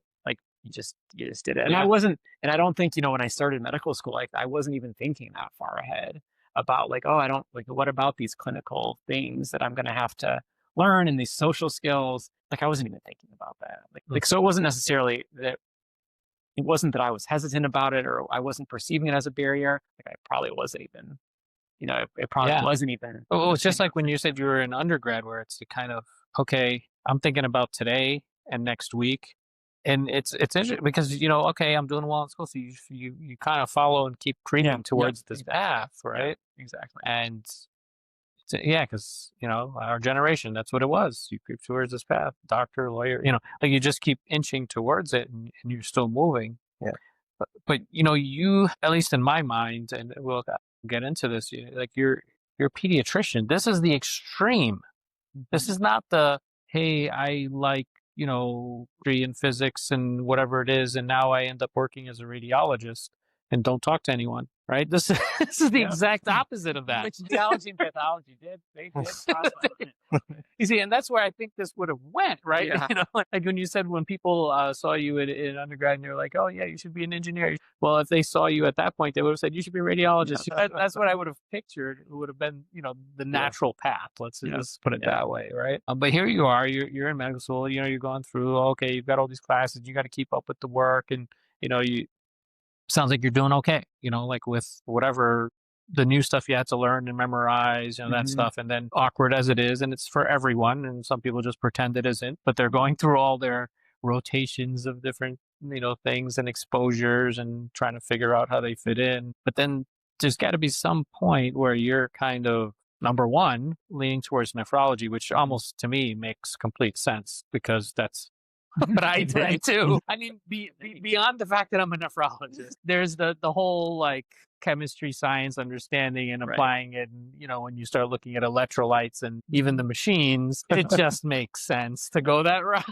you just did it. And I don't think, when I started medical school, I wasn't even thinking that far ahead about what about these clinical things that I'm going to have to learn and these social skills? I wasn't even thinking about that. So it wasn't necessarily that I was hesitant about it or I wasn't perceiving it as a barrier. I probably wasn't even, it probably wasn't even. Oh, it's just like when you said you were in undergrad where it's kind of, okay, I'm thinking about today and next week. And it's interesting because, okay, I'm doing well in school. So you kind of follow and keep creeping towards this path, right? Yeah, exactly. And because, our generation, that's what it was. You creep towards this path, doctor, lawyer, you just keep inching towards it and you're still moving. Yeah. But you, at least in my mind, and we'll get into this, you're a pediatrician. This is the extreme. This is not the, hey, I like, in physics and whatever it is, and now I end up working as a radiologist and don't talk to anyone, right? This is the exact opposite of that. Which theology and pathology did. They did cross that. You see, and that's where I think this would have went, right? Yeah. Like when you said when people saw you in undergrad and they're like, oh yeah, you should be an engineer. Well, if they saw you at that point, they would have said you should be a radiologist. That's what I would have pictured. It would have been, the natural path. Let's just put it that way, right? But here you are. You're in medical school. You're going through. Okay, you've got all these classes. You got to keep up with the work, and you. Sounds like you're doing okay, like with whatever the new stuff you had to learn and memorize, that stuff. And then awkward as it is, and it's for everyone. And some people just pretend it isn't, but they're going through all their rotations of different, things and exposures and trying to figure out how they fit in. But then there's got to be some point where you're kind of, number one, leaning towards nephrology, which almost to me makes complete sense because that's but I too. I mean, beyond the fact that I'm a nephrologist, there's the whole like chemistry, science, understanding and applying it. And, when you start looking at electrolytes and even the machines, it just makes sense to go that route.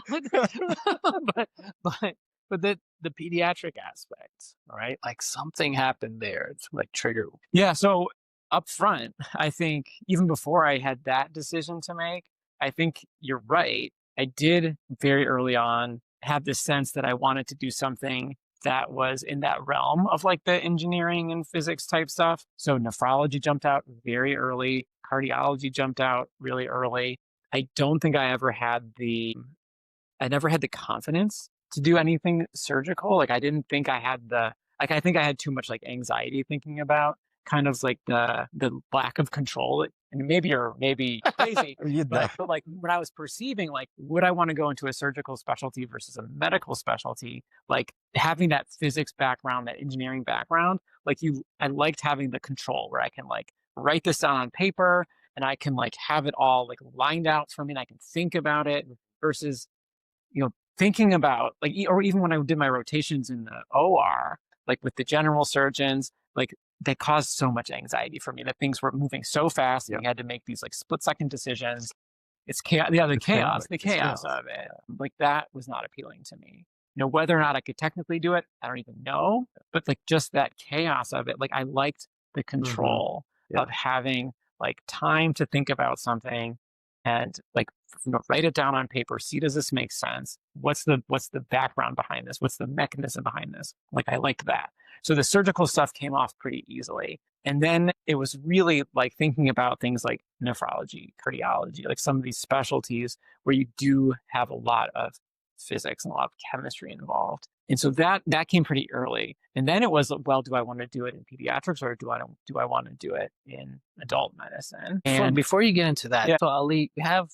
but the pediatric aspects, right? Like something happened there. It's like trigger. Yeah. So up front, I think even before I had that decision to make, I think you're right. I did very early on have this sense that I wanted to do something that was in that realm of like the engineering and physics type stuff. So nephrology jumped out very early. Cardiology jumped out really early. I don't think I never had the confidence to do anything surgical. Like I didn't think I had I think I had too much like anxiety thinking about kind of like the lack of control. And maybe crazy, but like what I was perceiving, like would I want to go into a surgical specialty versus a medical specialty? Like having that physics background, that engineering background, I liked having the control where I can like write this down on paper and I can like have it all like lined out for me and I can think about it versus, thinking about like, or even when I did my rotations in the OR, like with the general surgeons, like that caused so much anxiety for me that things were moving so fast and we had to make these like split-second decisions. It's chaos. Yeah, the chaos of it. Like that was not appealing to me. Whether or not I could technically do it, I don't even know. But like just that chaos of it, like I liked the control of having like time to think about something and like write it down on paper. See, does this make sense? What's the background behind this? What's the mechanism behind this? Like I liked that. So the surgical stuff came off pretty easily. And then it was really like thinking about things like nephrology, cardiology, like some of these specialties where you do have a lot of physics and a lot of chemistry involved. And so that came pretty early. And then it was, well, do I want to do it in pediatrics or do I want to do it in adult medicine? And before you get into that, so Ali, you have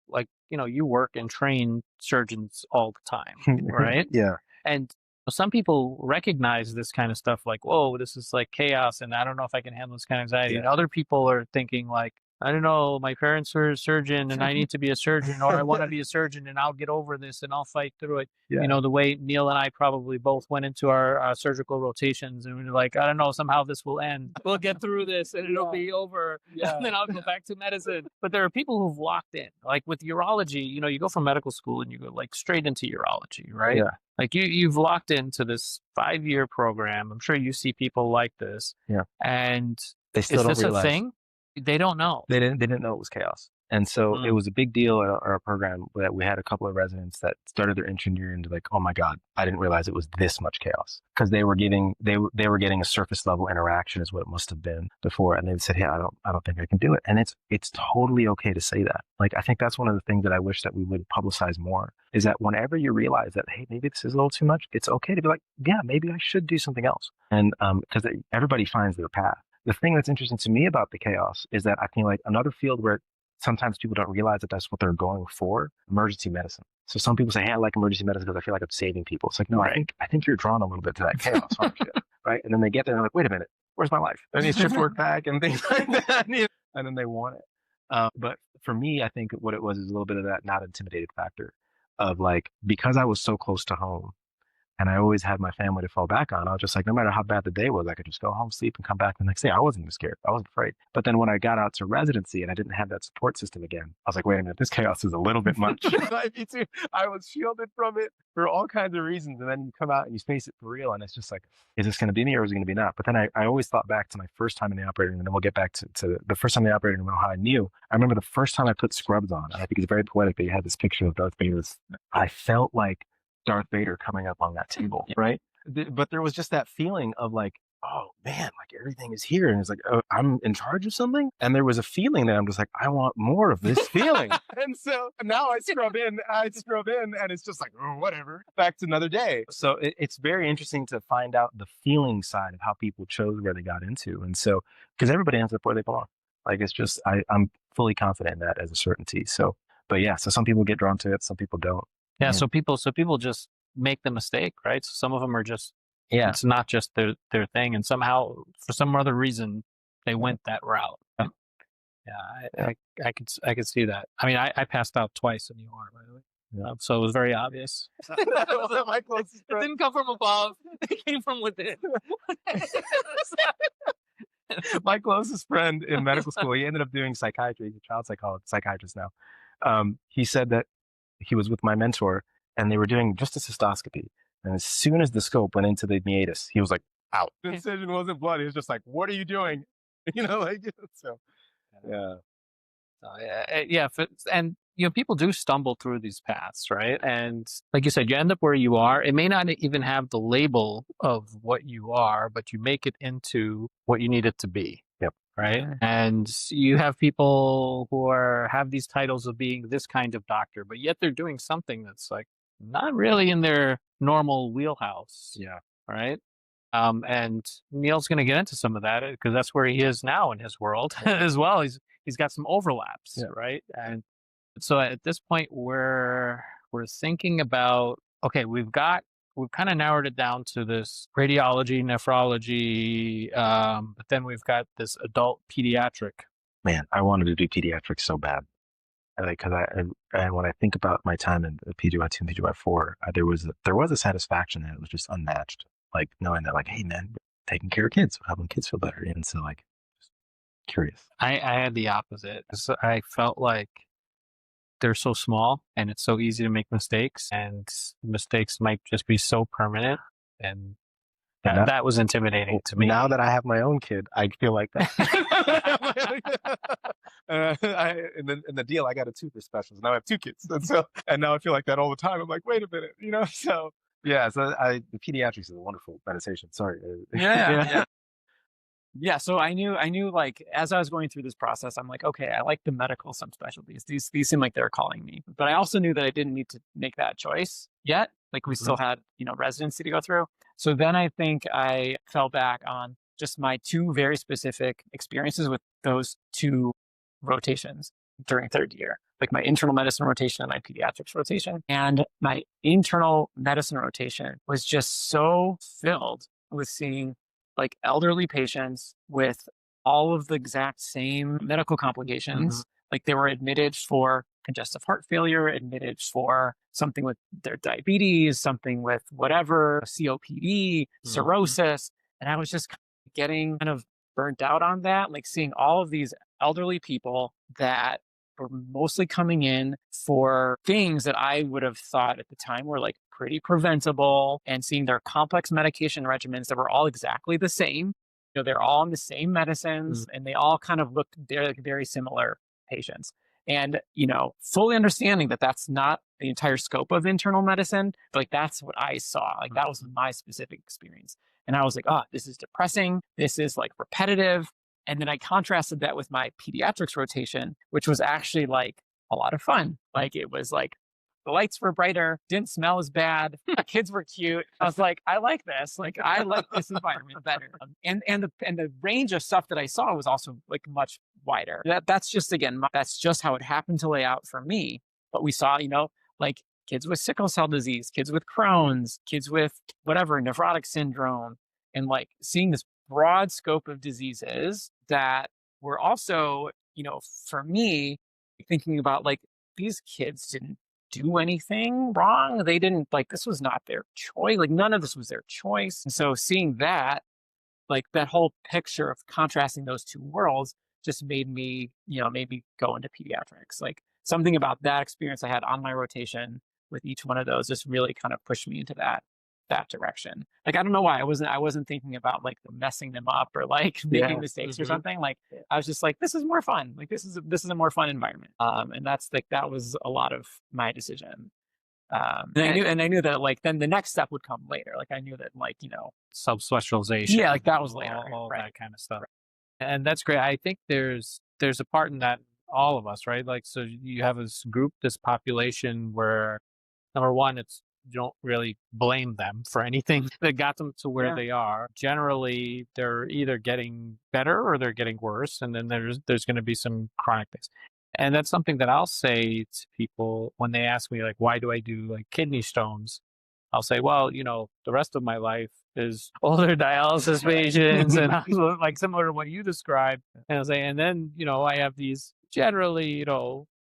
like, you work and train surgeons all the time, right? Yeah. And some people recognize this kind of stuff like, whoa, this is like chaos and I don't know if I can handle this kind of anxiety. And other people are thinking like, I don't know, my parents were a surgeon and I need to be a surgeon, or I want to be a surgeon and I'll get over this and I'll fight through it. Yeah. The way Neil and I probably both went into our surgical rotations and we were like, I don't know, somehow this will end. We'll get through this and it'll be over. Yeah. And then I'll go back to medicine. But there are people who've locked in. Like with urology, you go from medical school and you go like straight into urology, right? Yeah. Like you've locked into this 5-year program. I'm sure you see people like this. Yeah. And they still don't realize. A thing? They don't know. They didn't know it was chaos. And so it was a big deal in our program that we had a couple of residents that started their engineering to like, oh my God, I didn't realize it was this much chaos. Because they were getting a surface level interaction is what it must have been before. And they said, hey, I don't think I can do it. And it's totally okay to say that. Like, I think that's one of the things that I wish that we would publicize more is that whenever you realize that, hey, maybe this is a little too much, it's okay to be like, yeah, maybe I should do something else. And because everybody finds their path. The thing that's interesting to me about the chaos is that I feel like another field where sometimes people don't realize that that's what they're going for, emergency medicine. So some people say, hey, I like emergency medicine because I feel like I'm saving people. It's like, no, I think you're drawn a little bit to that chaos, aren't you? Right? And then they get there and they're like, wait a minute, where's my life? I need shift work back and things like that. And then they want it. But for me, I think what it was is a little bit of that not intimidated factor of like, because I was so close to home, And I always had my family to fall back on. I was just like, no matter how bad the day was, I could just go home, sleep, and come back the next day. I wasn't even scared. I wasn't afraid. But then when I got out to residency and I didn't have that support system again, I was like, wait a minute, this chaos is a little bit much. Me too. I was shielded from it for all kinds of reasons. And then you come out and you face it for real. And it's just like, is this going to be me or is it going to be not? But then I always thought back to my first time in the operating room, and then we'll get back to the first time in the operating room, how I knew. I remember the first time I put scrubs on, and I think it's very poetic that you had this picture of Darth Vader. I felt like Darth Vader coming up on that table, right? But there was just that feeling of like, oh man, like everything is here. And it's like, oh, I'm in charge of something. And there was a feeling that I'm just like, I want more of this feeling. And so now I scrub in, and it's just like, oh, whatever, back to another day. So it's very interesting to find out the feeling side of how people chose where they got into. And so, because everybody ends up where they belong. Like, it's just, I'm fully confident in that as a certainty. So, but yeah, so some people get drawn to it, some people don't. Yeah. So people just make the mistake, right? So some of them are just, it's not just their thing. And somehow, for some other reason, they went that route. Yeah. I could see that. I mean, I passed out twice in the OR, by the way. Yeah. So it was very obvious. My closest friend. It didn't come from above. It came from within. My closest friend in medical school, he ended up doing psychiatry. He's a child psychiatrist now. He said that he was with my mentor and they were doing just a cystoscopy. And as soon as the scope went into the meatus, he was like, out. The incision wasn't blood. He was just like, what are you doing? So, yeah. Yeah. And, people do stumble through these paths, right? And like you said, you end up where you are. It may not even have the label of what you are, but you make it into what you need it to be. Yep. Right. And you have people who have these titles of being this kind of doctor, but yet they're doing something that's like not really in their normal wheelhouse. Yeah. Right. And Neil's going to get into some of that because that's where he is now in his world as well. He's got some overlaps, right? And so at this point, we're thinking about, okay, we've kind of narrowed it down to this radiology, nephrology, but then we've got this adult pediatric. Man, I wanted to do pediatrics so bad. Because when I think about my time in PGY2 and PGY4, there was a satisfaction that it was just unmatched. Like knowing that, like, hey man, taking care of kids, helping kids feel better, and so like, just curious. I had the opposite. So I felt like they're so small and it's so easy to make mistakes, and mistakes might just be so permanent, and that was intimidating to me. Now that I have my own kid, I feel like that. In the deal, I got a toothbrush specialist. Now I have 2 kids, and now I feel like that all the time. I'm like, wait a minute, So yeah, so the pediatrics is a wonderful meditation. Sorry. Yeah, so I knew like as I was going through this process, I'm like, okay, I like the medical subspecialties. These seem like they're calling me. But I also knew that I didn't need to make that choice yet. Like we still had, residency to go through. So then I think I fell back on just my 2 very specific experiences with those 2 rotations during 3rd year, like my internal medicine rotation and my pediatrics rotation. And my internal medicine rotation was just so filled with seeing like elderly patients with all of the exact same medical complications. Like they were admitted for congestive heart failure, admitted for something with their diabetes, something with whatever, COPD, cirrhosis. And I was just getting kind of burnt out on that, like seeing all of these elderly people that were mostly coming in for things that I would have thought at the time were like pretty preventable, and seeing their complex medication regimens that were all exactly the same. They're all on the same medicines and they all kind of looked very similar patients. And, fully understanding that that's not the entire scope of internal medicine, but like that's what I saw. Like that was my specific experience. And I was like, this is depressing. This is like repetitive. And then I contrasted that with my pediatrics rotation, which was actually like a lot of fun. Like it was like the lights were brighter, didn't smell as bad, the kids were cute. I was like, I like this. Like I like this environment better. And the range of stuff that I saw was also like much wider. That's just that's just how it happened to lay out for me. But we saw, like kids with sickle cell disease, kids with Crohn's, kids with whatever, nephrotic syndrome, and like seeing this broad scope of diseases that were also, for me, thinking about like these kids didn't do anything wrong. They didn't like, this was not their choice. Like none of this was their choice. And so seeing that, like that whole picture of contrasting those two worlds just made me go into pediatrics. Like something about that experience I had on my rotation with each one of those just really kind of pushed me into that direction. Like I don't know why I wasn't thinking about like messing them up or like making mistakes or something. Like I was just like, this is more fun. Like this is a more fun environment. And that's like that was a lot of my decision. And I knew that like then the next step would come later. Like I knew that like, Subspecialization. yeah, like that was later. All that kind of stuff. And that's great. I think there's a part in that all of us, right? Like, so you have this group, this population where number one, you don't really blame them for anything that got them to where they are. Generally, they're either getting better or they're getting worse. And then there's going to be some chronic things. And that's something that I'll say to people when they ask me, like, why do I do like kidney stones? I'll say, well, the rest of my life is older dialysis patients and like similar to what you described. And I'll say, and then, I have these generally,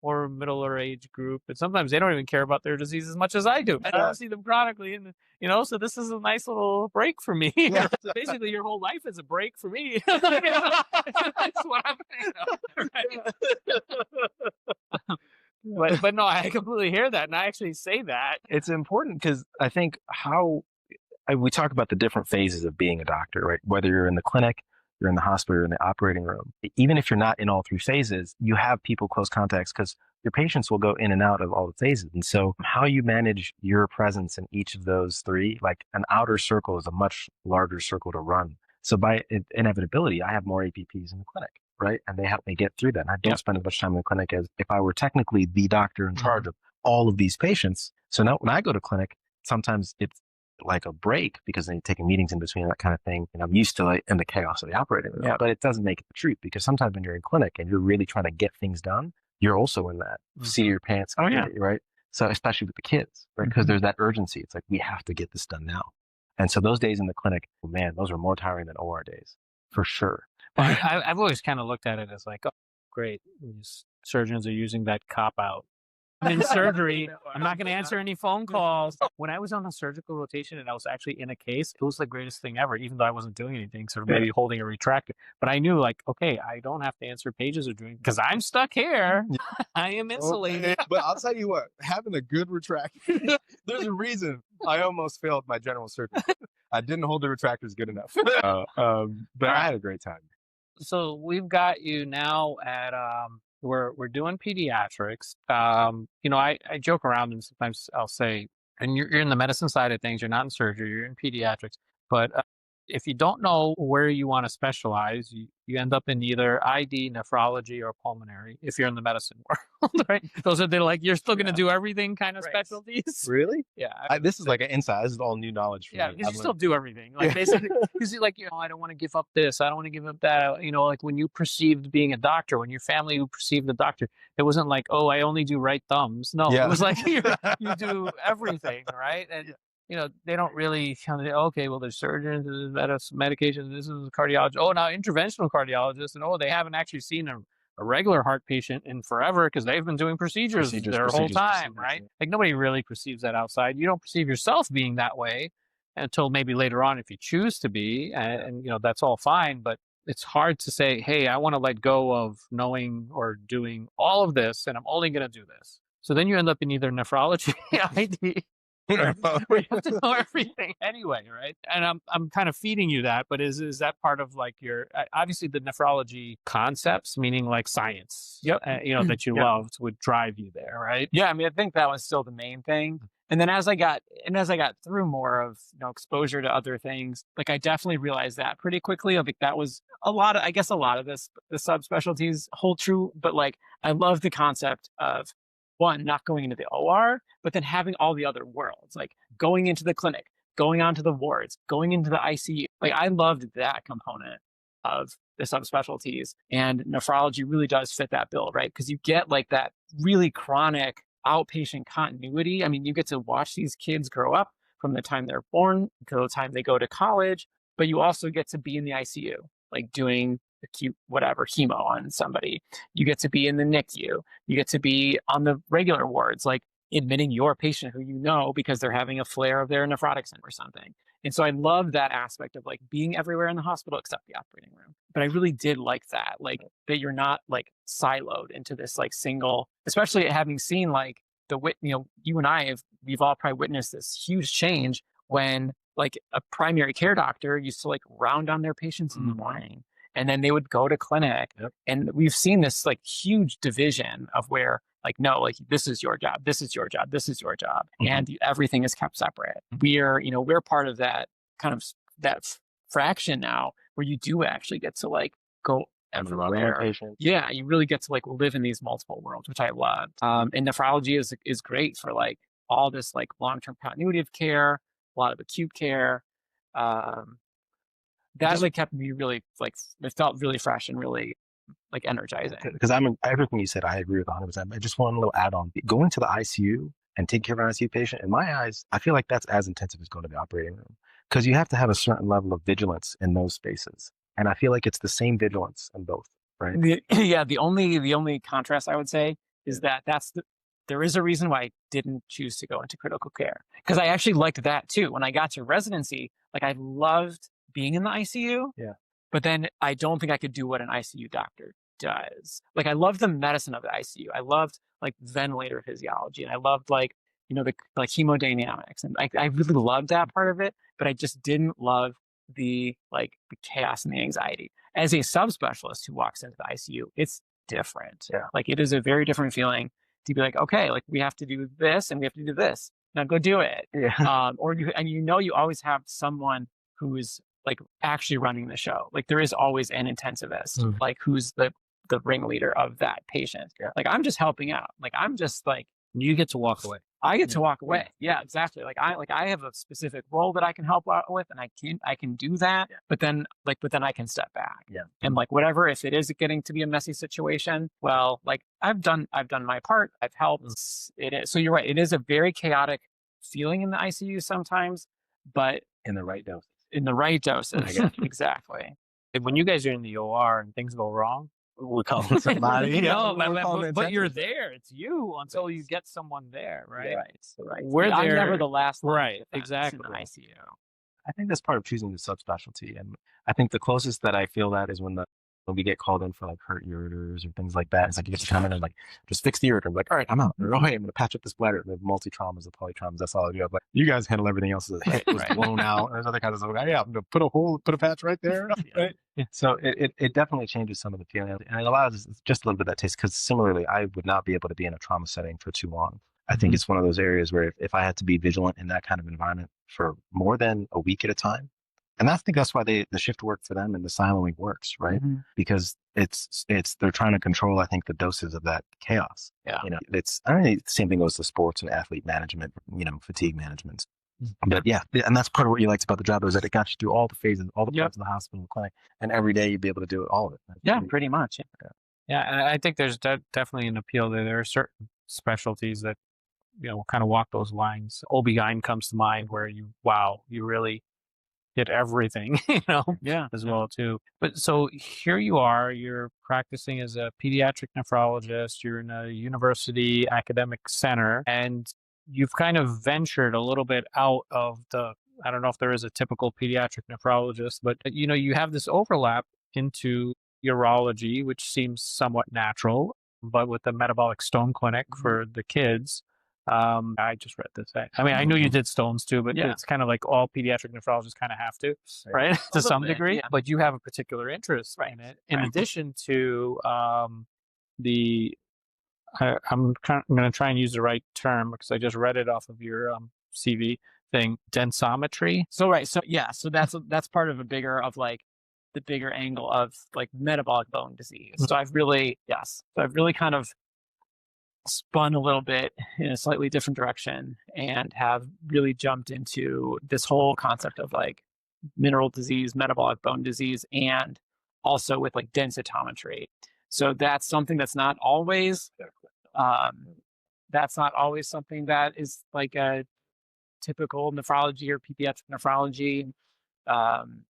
or middle or age group, and sometimes they don't even care about their disease as much as I do. I don't see them chronically, and so this is a nice little break for me. So basically, your whole life is a break for me. That's what I'm saying. Right? But no, I completely hear that, and I actually say that. It's important because I think we talk about the different phases of being a doctor, right? Whether you're in the clinic, you're in the hospital, you're in the operating room. Even if you're not in all three phases, you have people close contacts because your patients will go in and out of all the phases. And so how you manage your presence in each of those three, like an outer circle is a much larger circle to run. So by inevitability, I have more APPs in the clinic, right? And they help me get through that. And I don't spend as much time in the clinic as if I were technically the doctor in charge of all of these patients. So now when I go to clinic, sometimes it's like a break because then you're taking meetings in between, that kind of thing. And I'm used to like in the chaos of the operating room, but it doesn't make it the truth because sometimes when you're in clinic and you're really trying to get things done, you're also in that seat of your pants. Right. So especially with the kids, right? Because there's that urgency. It's like, we have to get this done now. And so those days in the clinic, man, those are more tiring than OR days for sure. But I've always kind of looked at it as like, oh, great. These surgeons are using that cop out. I'm in surgery. I'm not going to answer any phone calls. When I was on a surgical rotation and I was actually in a case, it was the greatest thing ever, even though I wasn't doing anything, sort of maybe holding a retractor. But I knew like, okay, I don't have to answer pages or doing, because I'm stuck here. I am insulated. Okay. But I'll tell you what, having a good retractor, there's a reason I almost failed my general surgery. I didn't hold the retractors good enough. But I had a great time. So we've got you now at we're doing pediatrics. I joke around and sometimes I'll say, and you're in the medicine side of things, you're not in surgery, you're in pediatrics. But if you don't know where you want to specialize, you end up in either ID, nephrology, or pulmonary if you're in the medicine world, right? They're like, you're still going to do everything kind of specialties. Really? Yeah. This is like an insight. This is all new knowledge for me. Yeah, because you still do everything. Like basically, because you're like, I don't want to give up this. I don't want to give up that. Like when you perceived being a doctor, when your family perceived the doctor, it wasn't like, oh, I only do right thumbs. No, it was like you do everything, right? And they don't really okay, well, there's surgeons, there's medications, this is a cardiologist. Oh, now interventional cardiologists, and they haven't actually seen a regular heart patient in forever because they've been doing procedures their whole time, right? Like nobody really perceives that outside. You don't perceive yourself being that way until maybe later on if you choose to be, and that's all fine. But it's hard to say, hey, I want to let go of knowing or doing all of this, and I'm only going to do this. So then you end up in either nephrology, ID. We have to know everything anyway, right? And I'm kind of feeding you that, but is that part of like your obviously the nephrology concepts, meaning like science, that you loved would drive you there, right? Yeah, I mean, I think that was still the main thing. And then as I got through more of exposure to other things, like I definitely realized that pretty quickly. Like that was a lot of this, the subspecialties hold true, but like I love the concept of one, not going into the OR, but then having all the other worlds, like going into the clinic, going onto the wards, going into the ICU. Like I loved that component of the subspecialties, and nephrology really does fit that bill, right? Because you get like that really chronic outpatient continuity. I mean, you get to watch these kids grow up from the time they're born to the time they go to college, but you also get to be in the ICU, like doing acute chemo on somebody. You get to be in the NICU. You get to be on the regular wards, like admitting your patient who you know because they're having a flare of their nephrotic syndrome or something. And so I love that aspect of like being everywhere in the hospital except the operating room. But I really did like that, like that you're not like siloed into this like single, especially having seen like you and we've all probably witnessed this huge change when like a primary care doctor used to like round on their patients in the morning and then they would go to clinic. Yep. And we've seen this like huge division of where like, no, like this is your job, this is your job, this is your job. And everything is kept separate. We're part of that kind of fraction now where you do actually get to like go everywhere. Yeah, you really get to like live in these multiple worlds, which I love. And nephrology is great for like all this like long-term continuity of care, a lot of acute care. That like kept me really like, it felt really fresh and really like energizing. Because everything you said, I agree with 100%. I just want a little add on. Going to the ICU and taking care of an ICU patient, in my eyes, I feel like that's as intensive as going to the operating room because you have to have a certain level of vigilance in those spaces. And I feel like it's the same vigilance in both, right? The only contrast I would say is that there is a reason why I didn't choose to go into critical care because I actually liked that too. When I got to residency, like I loved being in the ICU. Yeah. But then I don't think I could do what an ICU doctor does. Like I loved the medicine of the ICU. I loved like ventilator physiology and I loved like, the like hemodynamics. And I really loved that part of it, but I just didn't love the chaos and the anxiety. As a subspecialist who walks into the ICU, it's different. Yeah. Like it is a very different feeling to be like, okay, like we have to do this and we have to do this. Now go do it. Yeah. You always have someone who's like actually running the show. Like there is always an intensivist, like who's the ringleader of that patient. Yeah. Like I'm just helping out. Like I'm just like, you get to walk away. I get to walk away. Yeah, exactly. I have a specific role that I can help out with and I can do that. Yeah. But then I can step back. Yeah. And like whatever, if it is getting to be a messy situation, well, like I've done my part. I've helped. It is. So you're right. It is a very chaotic feeling in the ICU sometimes, but in the right dose. In the right doses. Exactly. When you guys are in the OR and things go wrong, we call somebody. But you're there. It's you until you get someone there, right? Right. We're there. I'm never the last one. Right. Exactly. In the ICU. I think that's part of choosing the subspecialty. And I think the closest that I feel that is when we get called in for like hurt ureters or things like that. It's like you get to come in and like just fix the ureter. I'm like, all right, I'm out. Or, oh, hey, I'm going to patch up this bladder. The multi-traumas, the polytraumas, that's all I do. I'm like, you guys handle everything else. The head was blown out. And there's other kinds of stuff. Like, yeah, I'm going to put a patch right there. Right? Yeah. So it definitely changes some of the feeling. And it allows us just a little bit of that taste because similarly, I would not be able to be in a trauma setting for too long. I think it's one of those areas where if I had to be vigilant in that kind of environment for more than a week at a time, and I think that's why the shift work for them and the siloing works, right? Because they're trying to control, I think, the doses of that chaos. Yeah. The same thing goes to sports and athlete management, fatigue management. But yeah, and that's part of what you liked about the job is that it got you through all the phases, all the parts of the hospital and clinic, and every day you'd be able to do all of it. Yeah, pretty much. Yeah, I think there's definitely an appeal there. There are certain specialties that, kind of walk those lines. OB-GYN comes to mind where you really did everything, as well too. But so here you are, you're practicing as a pediatric nephrologist, you're in a university academic center, and you've kind of ventured a little bit out of I don't know if there is a typical pediatric nephrologist, but you have this overlap into urology, which seems somewhat natural, but with the metabolic stone clinic for the kids. I just read this. I knew you did stones too, but it's kind of like all pediatric nephrologists kind of have to, right? To some degree, but you have a particular interest in it. In addition to I'm going to try and use the right term because I just read it off of your CV thing, densometry. So that's part of the bigger angle of like metabolic bone disease. So I've really kind of spun a little bit in a slightly different direction and have really jumped into this whole concept of like mineral disease, metabolic bone disease, and also with like densitometry. So that's something that's not always something that is like a typical nephrology or pediatric nephrology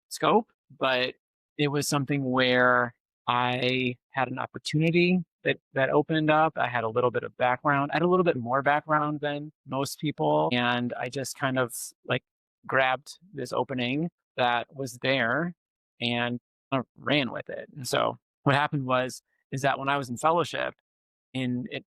scope, but it was something where I had an opportunity that opened up. I had a little bit of background. I had a little bit more background than most people. And I just kind of like grabbed this opening that was there and ran with it. And so what happened is that when I was in fellowship it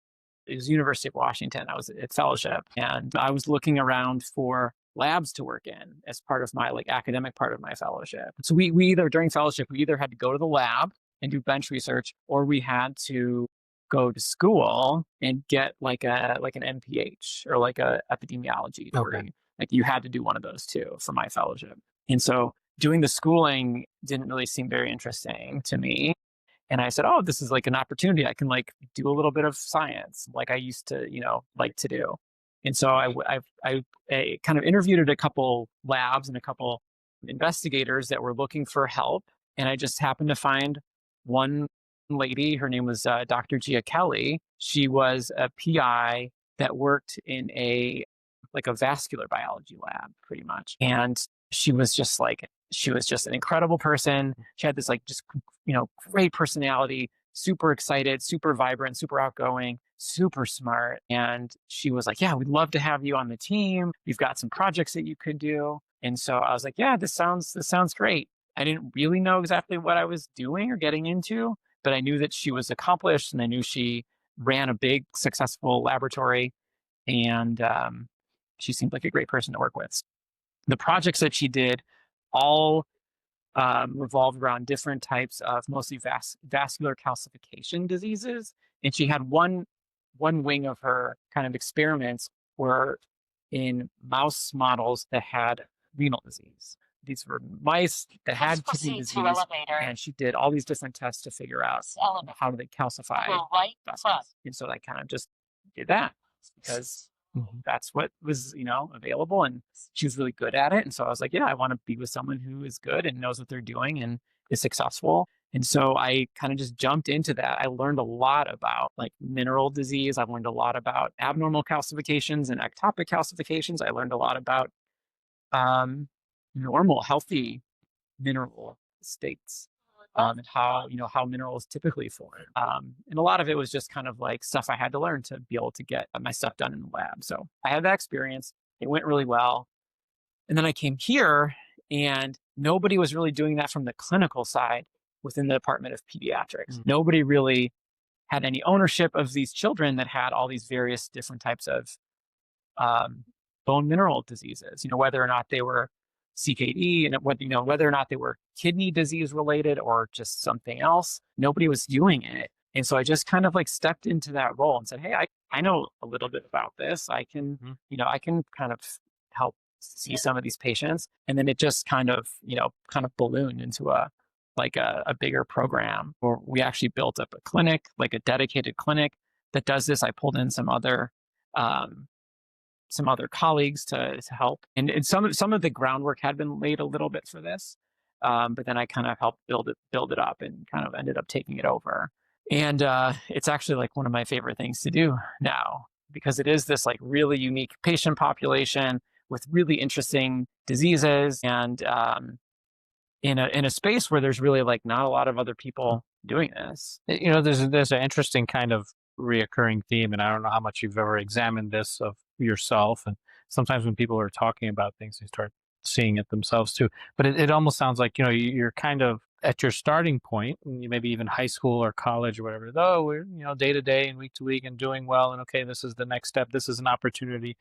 was University of Washington, I was at fellowship, and I was looking around for labs to work in as part of my like academic part of my fellowship. So we either during fellowship, we either had to go to the lab and do bench research, or we had to go to school and get like an MPH or like a epidemiology degree. Okay. Like you had to do one of those two for my fellowship. And so doing the schooling didn't really seem very interesting to me. And I said, oh, this is like an opportunity. I can like do a little bit of science like I used to, like to do. And so I kind of interviewed at a couple labs and a couple investigators that were looking for help. And I just happened to find one lady. Her name was Dr. Gia Kelly. She was a PI that worked in a vascular biology lab pretty much. And she was just an incredible person. She had this great personality, super excited, super vibrant, super outgoing, super smart. And she was like, yeah, we'd love to have you on the team. We've got some projects that you could do. And so I was like, yeah, this sounds great. I didn't really know exactly what I was doing or getting into, but I knew that she was accomplished and I knew she ran a big, successful laboratory. And she seemed like a great person to work with. The projects that she did all revolved around different types of mostly vascular calcification diseases. And she had one wing of her kind of experiments were in mouse models that had renal disease. These were mice that had kidney disease, and she did all these different tests to figure out how do they calcify vessels. And so I kind of just did that because that's what was, available, and she was really good at it. And so I was like, yeah, I want to be with someone who is good and knows what they're doing and is successful. And so I kind of just jumped into that. I learned a lot about like mineral disease. I learned a lot about abnormal calcifications and ectopic calcifications. I learned a lot about normal, healthy mineral states. And how minerals typically form. And a lot of it was just kind of like stuff I had to learn to be able to get my stuff done in the lab. So I had that experience. It went really well. And then I came here and nobody was really doing that from the clinical side within the Department of Pediatrics. Nobody really had any ownership of these children that had all these various different types of bone mineral diseases, whether or not they were CKD and whether or not they were kidney disease related or just something else. Nobody was doing it. And so I just kind of like stepped into that role and said, hey, I know a little bit about this. I can, I can kind of help see some of these patients. And then it just kind of ballooned into a bigger program where we actually built up a clinic, like a dedicated clinic that does this. I pulled in some other colleagues to help. And some of the groundwork had been laid a little bit for this. But then I kind of helped build it up and kind of ended up taking it over. And it's actually like one of my favorite things to do now because it is this like really unique patient population with really interesting diseases and in a space where there's really like not a lot of other people doing this. There's an interesting kind of reoccurring theme, and I don't know how much you've ever examined this of yourself. And sometimes when people are talking about things, they start seeing it themselves too. But it almost sounds like, you're kind of at your starting point, maybe even high school or college or whatever. Oh, we're, day to day and week to week and doing well. And okay, this is the next step. This is an opportunity.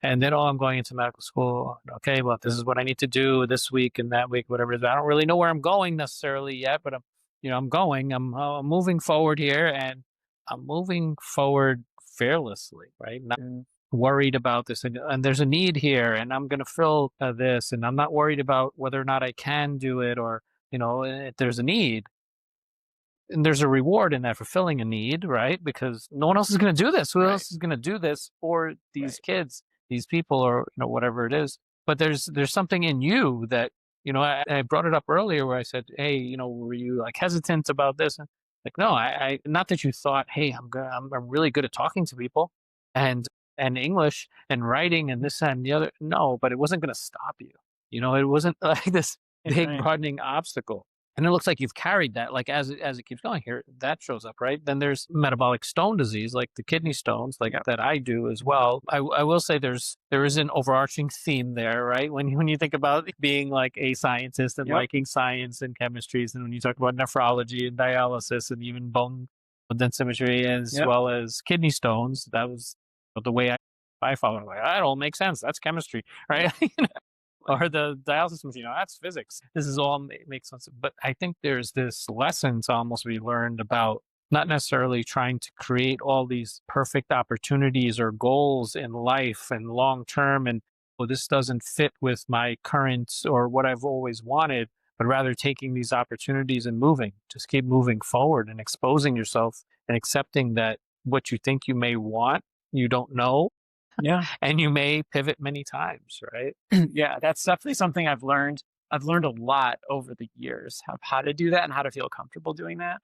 And then, I'm going into medical school. Okay, well, this is what I need to do this week and that week, whatever it is. I don't really know where I'm going necessarily yet, but I'm going. I'm moving forward here, and I'm moving forward fearlessly, right? Not worried about this, and there's a need here, and I'm going to fill this, and I'm not worried about whether or not I can do it, or if there's a need, and there's a reward in that, fulfilling a need, right? Because no one else is going to do this. Who else is going to do this for these kids, these people, or whatever it is? But there's something in you that I brought it up earlier where I said, hey, were you like hesitant about this? Like, no, I not that you thought, hey, I'm really good at talking to people and English and writing and this and the other. No, but it wasn't going to stop you. It wasn't like this big broadening obstacle. And it looks like you've carried that, like as it keeps going here, that shows up, right? Then there's metabolic stone disease, like the kidney stones, like that I do as well. I will say there is an overarching theme there, right? When you think about being like a scientist and liking science and chemistries, and when you talk about nephrology and dialysis and even bone densitometry as well as kidney stones, that was the way I followed it. Like, that all makes sense. That's chemistry, right? Or the dialysis machine, that's physics. This is all makes sense. But I think there's this lesson to almost be learned about not necessarily trying to create all these perfect opportunities or goals in life and long term. And well, this doesn't fit with my current or what I've always wanted, but rather taking these opportunities and moving, just keep moving forward and exposing yourself and accepting that what you think you may want, you don't know. Yeah. And you may pivot many times, right? Yeah, that's definitely something I've learned. I've learned a lot over the years of how to do that and how to feel comfortable doing that.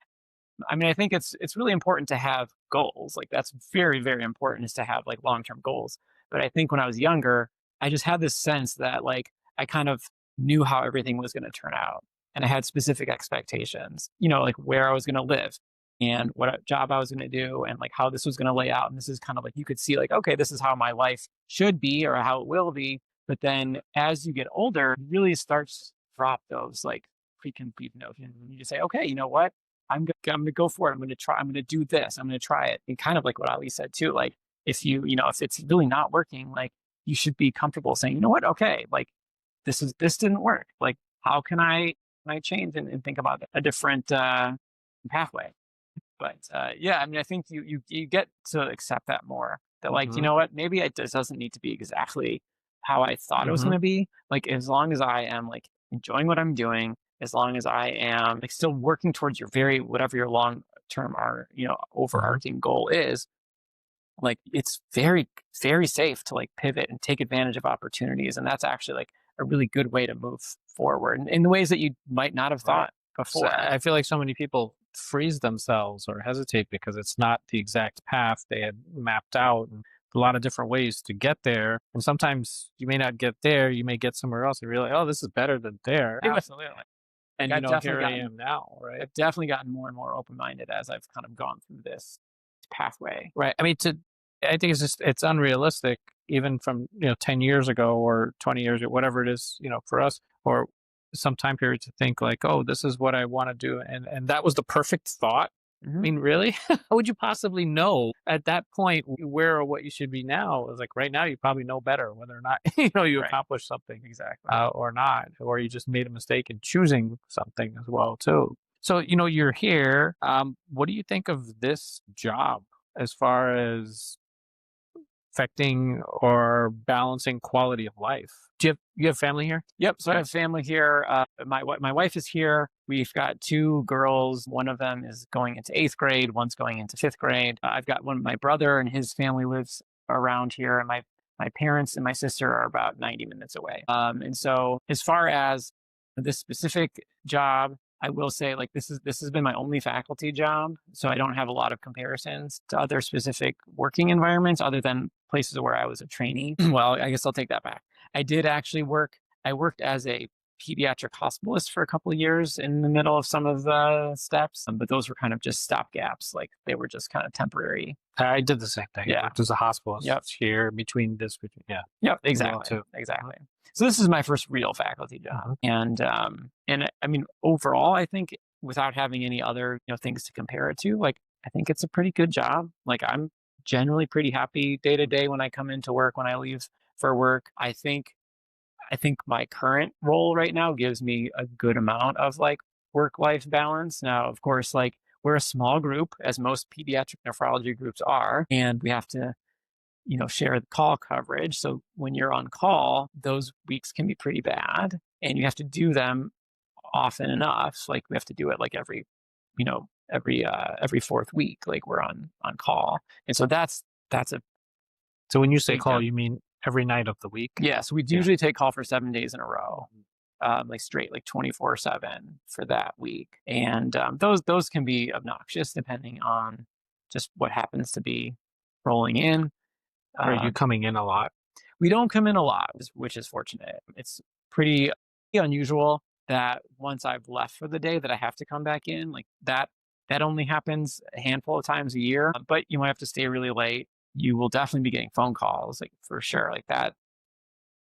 I mean, I think it's really important to have goals. Like that's very, very important is to have like long-term goals. But I think when I was younger, I just had this sense that like I kind of knew how everything was going to turn out. And I had specific expectations, like where I was going to live and what job I was going to do and like how this was going to lay out. And this is kind of like, you could see like, okay, this is how my life should be or how it will be. But then as you get older, it really starts to drop those like preconceived notions. And you just say, okay, you know what? I'm going to go for it. I'm going to try, I'm going to do this. I'm going to try it. And kind of like what Ali said too, like if if it's really not working, like you should be comfortable saying, you know what? Okay. Like this didn't work. Like how can I change and think about a different pathway? But yeah, I mean, I think you get to accept that more. That like, you know what, maybe it just doesn't need to be exactly how I thought it was going to be. Like as long as I am like enjoying what I'm doing, as long as I am like still working towards your whatever your long term or overarching goal is, like it's very, very safe to like pivot and take advantage of opportunities. And that's actually like a really good way to move forward in the ways that you might not have thought before. So I feel like so many people freeze themselves or hesitate because it's not the exact path they had mapped out, and a lot of different ways to get there. And sometimes you may not get there, you may get somewhere else and realize, oh, this is better than there. Absolutely. And here I am now, right? I've definitely gotten more and more open-minded as I've kind of gone through this pathway. Right. I mean, I think it's unrealistic, even from 10 years ago or 20 years or whatever it is, for us, or some time period to think like, oh, this is what I want to do, and that was the perfect thought. I mean, really? How would you possibly know at that point where or what you should be now? It's like right now you probably know better whether or not you accomplished something exactly or not, or you just made a mistake in choosing something as well too. So you're here. What do you think of this job as far as affecting or balancing quality of life? Do you have family here? Yep. So I have family here. My wife is here. We've got two girls. One of them is going into 8th grade. One's going into 5th grade. I've got my brother and his family lives around here. And my parents and my sister are about 90 minutes away. And so as far as this specific job, I will say like this has been my only faculty job. So I don't have a lot of comparisons to other specific working environments other than places where I was a trainee. Well, I guess I'll take that back. I did actually I worked as a pediatric hospitalist for a couple of years in the middle of some of the steps, but those were kind of just stopgaps. Like they were just kind of temporary. I did the same thing. Yeah. There's a hospitalist here between. Yeah. Yep. Exactly. Exactly. So this is my first real faculty job. And I mean, overall, I think without having any other, things to compare it to, like, I think it's a pretty good job. Like I'm generally pretty happy day to day when I come into work, when I leave for work. I think my current role right now gives me a good amount of like work-life balance. Now, of course, like we're a small group, as most pediatric nephrology groups are, and we have to, share the call coverage. So when you're on call, those weeks can be pretty bad, and you have to do them often enough. Like we have to do it like every 4th week, like we're on call. And so that's a. So when you say call, you mean every night of the week? Yeah. So we usually take call for 7 days in a row, like straight, like 24/7 for that week. And those can be obnoxious depending on just what happens to be rolling in. Are you coming in a lot? We don't come in a lot, which is fortunate. It's pretty unusual that once I've left for the day that I have to come back in. Like that only happens a handful of times a year, but you might have to stay really late. You will definitely be getting phone calls, like for sure. Like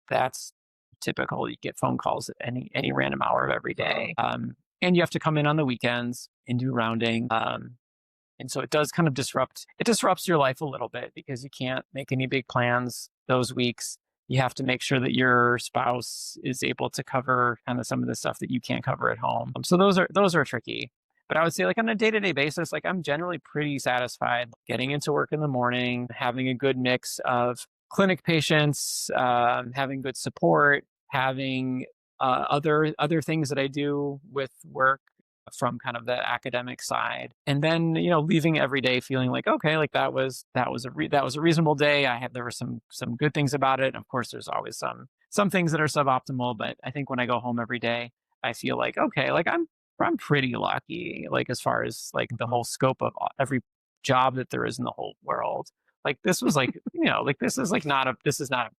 that's typical. You get phone calls at any random hour of every day. And you have to come in on the weekends and do rounding. And so it does kind of disrupts your life a little bit because you can't make any big plans those weeks. You have to make sure that your spouse is able to cover kind of some of the stuff that you can't cover at home. So those are tricky. But I would say, like, on a day-to-day basis, like, I'm generally pretty satisfied getting into work in the morning, having a good mix of clinic patients, having good support, having other things that I do with work from kind of the academic side, and then leaving every day feeling like, okay, like that was a reasonable day. There were some good things about it. Of course, there's always some things that are suboptimal, but I think when I go home every day, I feel like, okay, like I'm pretty lucky, like as far as like the whole scope of every job that there is in the whole world. Like this was like, like this is not a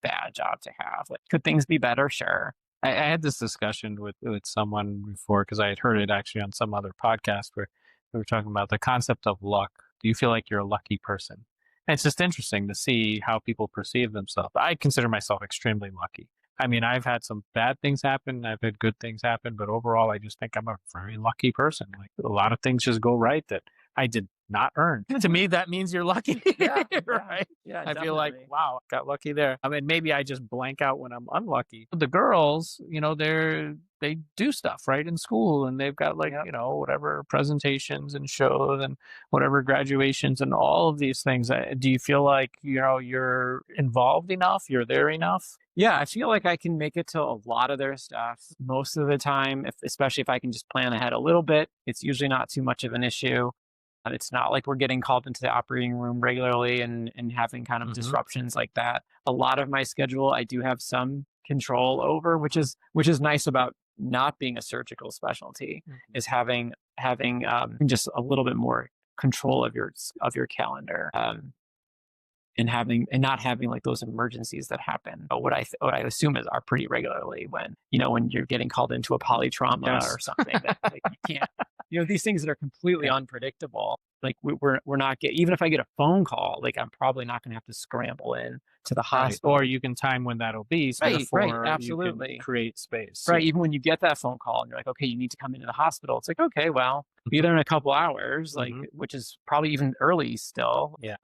bad job to have. Like, could things be better? Sure. I had this discussion with someone before because I had heard it actually on some other podcast where we were talking about the concept of luck. Do you feel like you're a lucky person? And it's just interesting to see how people perceive themselves. I consider myself extremely lucky. I mean, I've had some bad things happen. I've had good things happen, but overall, I just think I'm a very lucky person. Like a lot of things just go right that I did not earn. To me, that means you're lucky. Yeah, right? Yeah, I feel like, wow, got lucky there. I mean, maybe I just blank out when I'm unlucky. The girls, they do stuff right in school, and they've got like, whatever presentations and shows and whatever graduations and all of these things. Do you feel like, you're involved enough? You're there enough? Yeah, I feel like I can make it to a lot of their stuff most of the time, especially if I can just plan ahead a little bit. It's usually not too much of an issue. It's not like we're getting called into the operating room regularly and having kind of disruptions like that. A lot of my schedule, I do have some control over, which is nice about not being a surgical specialty, is having just a little bit more control of your calendar. And not having like those emergencies that happen. But what I assume are pretty regularly when you're getting called into a polytrauma or something that like, you can't. These things that are completely unpredictable. Like we're not even if I get a phone call, like I'm probably not going to have to scramble in to the hospital. Or you can time when that'll be. So right, absolutely. You can create space. Right. Even when you get that phone call and you're like, okay, you need to come into the hospital. It's like, okay, well, be there in a couple hours, like which is probably even early still. Yeah.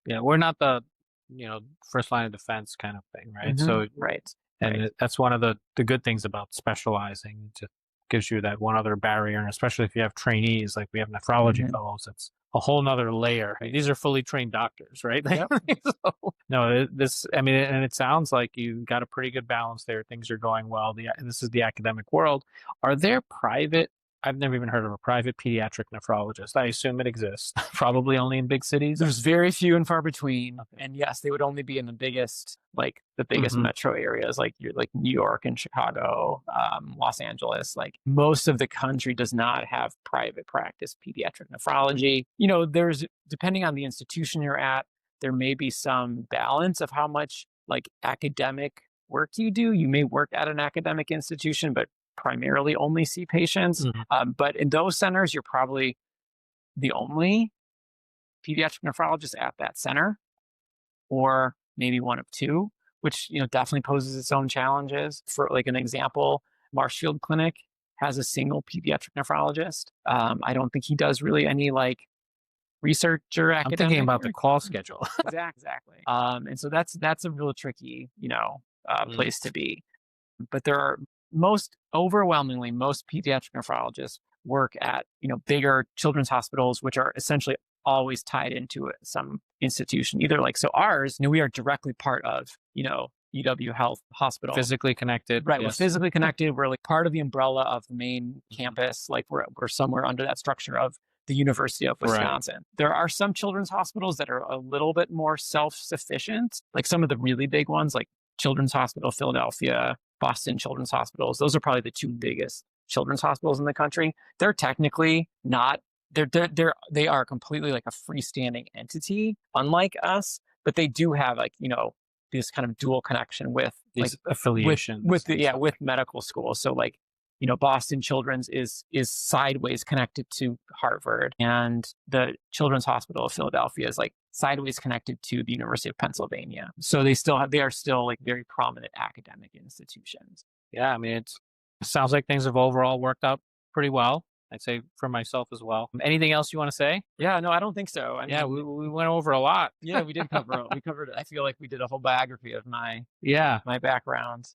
We're not the first line of defense kind of thing, right? So and that's one of the good things about specializing. It gives you that one other barrier, and especially if you have trainees, like we have nephrology fellows, it's a whole nother layer. Right? These are fully trained doctors, right? Yep. And it sounds like you got a pretty good balance there. Things are going well. This is the academic world. Are there private? I've never even heard of a private pediatric nephrologist. I assume it exists. Probably only in big cities. There's very few and far between. Okay. And yes, they would only be in the biggest metro areas, like New York and Chicago, Los Angeles. Like most of the country does not have private practice pediatric nephrology. There's, depending on the institution you're at, there may be some balance of how much like academic work you do. You may work at an academic institution, but primarily only see patients. But in those centers, you're probably the only pediatric nephrologist at that center, or maybe one of two, which definitely poses its own challenges. For like an example, Marshfield Clinic has a single pediatric nephrologist. I don't think he does really any like research or academic. I'm thinking about the call schedule. Exactly. And so that's a real tricky place to be. But there are overwhelmingly most pediatric nephrologists work at bigger children's hospitals, which are essentially always tied into some institution. Either like, so ours, we are directly part of UW Health Hospital, physically connected. Right, yes. We're physically connected. We're like part of the umbrella of the main campus. Like we're somewhere under that structure of the University of Wisconsin. Right. There are some children's hospitals that are a little bit more self-sufficient, like some of the really big ones, like Children's Hospital Philadelphia, Boston Children's Hospitals. Those are probably the two biggest children's hospitals in the country. They're technically not, they are completely like a freestanding entity, unlike us, but they do have like, this kind of dual connection with these affiliations with medical schools. So like Boston Children's is sideways connected to Harvard, and the Children's Hospital of Philadelphia is like sideways connected to the University of Pennsylvania. So they are still like very prominent academic institutions. Yeah, I mean, it sounds like things have overall worked out pretty well. I'd say for myself as well. Anything else you want to say? Yeah, no, I don't think so. Yeah, we went over a lot. Yeah, we did cover. We covered. I feel like we did a whole biography of my Yeah. background.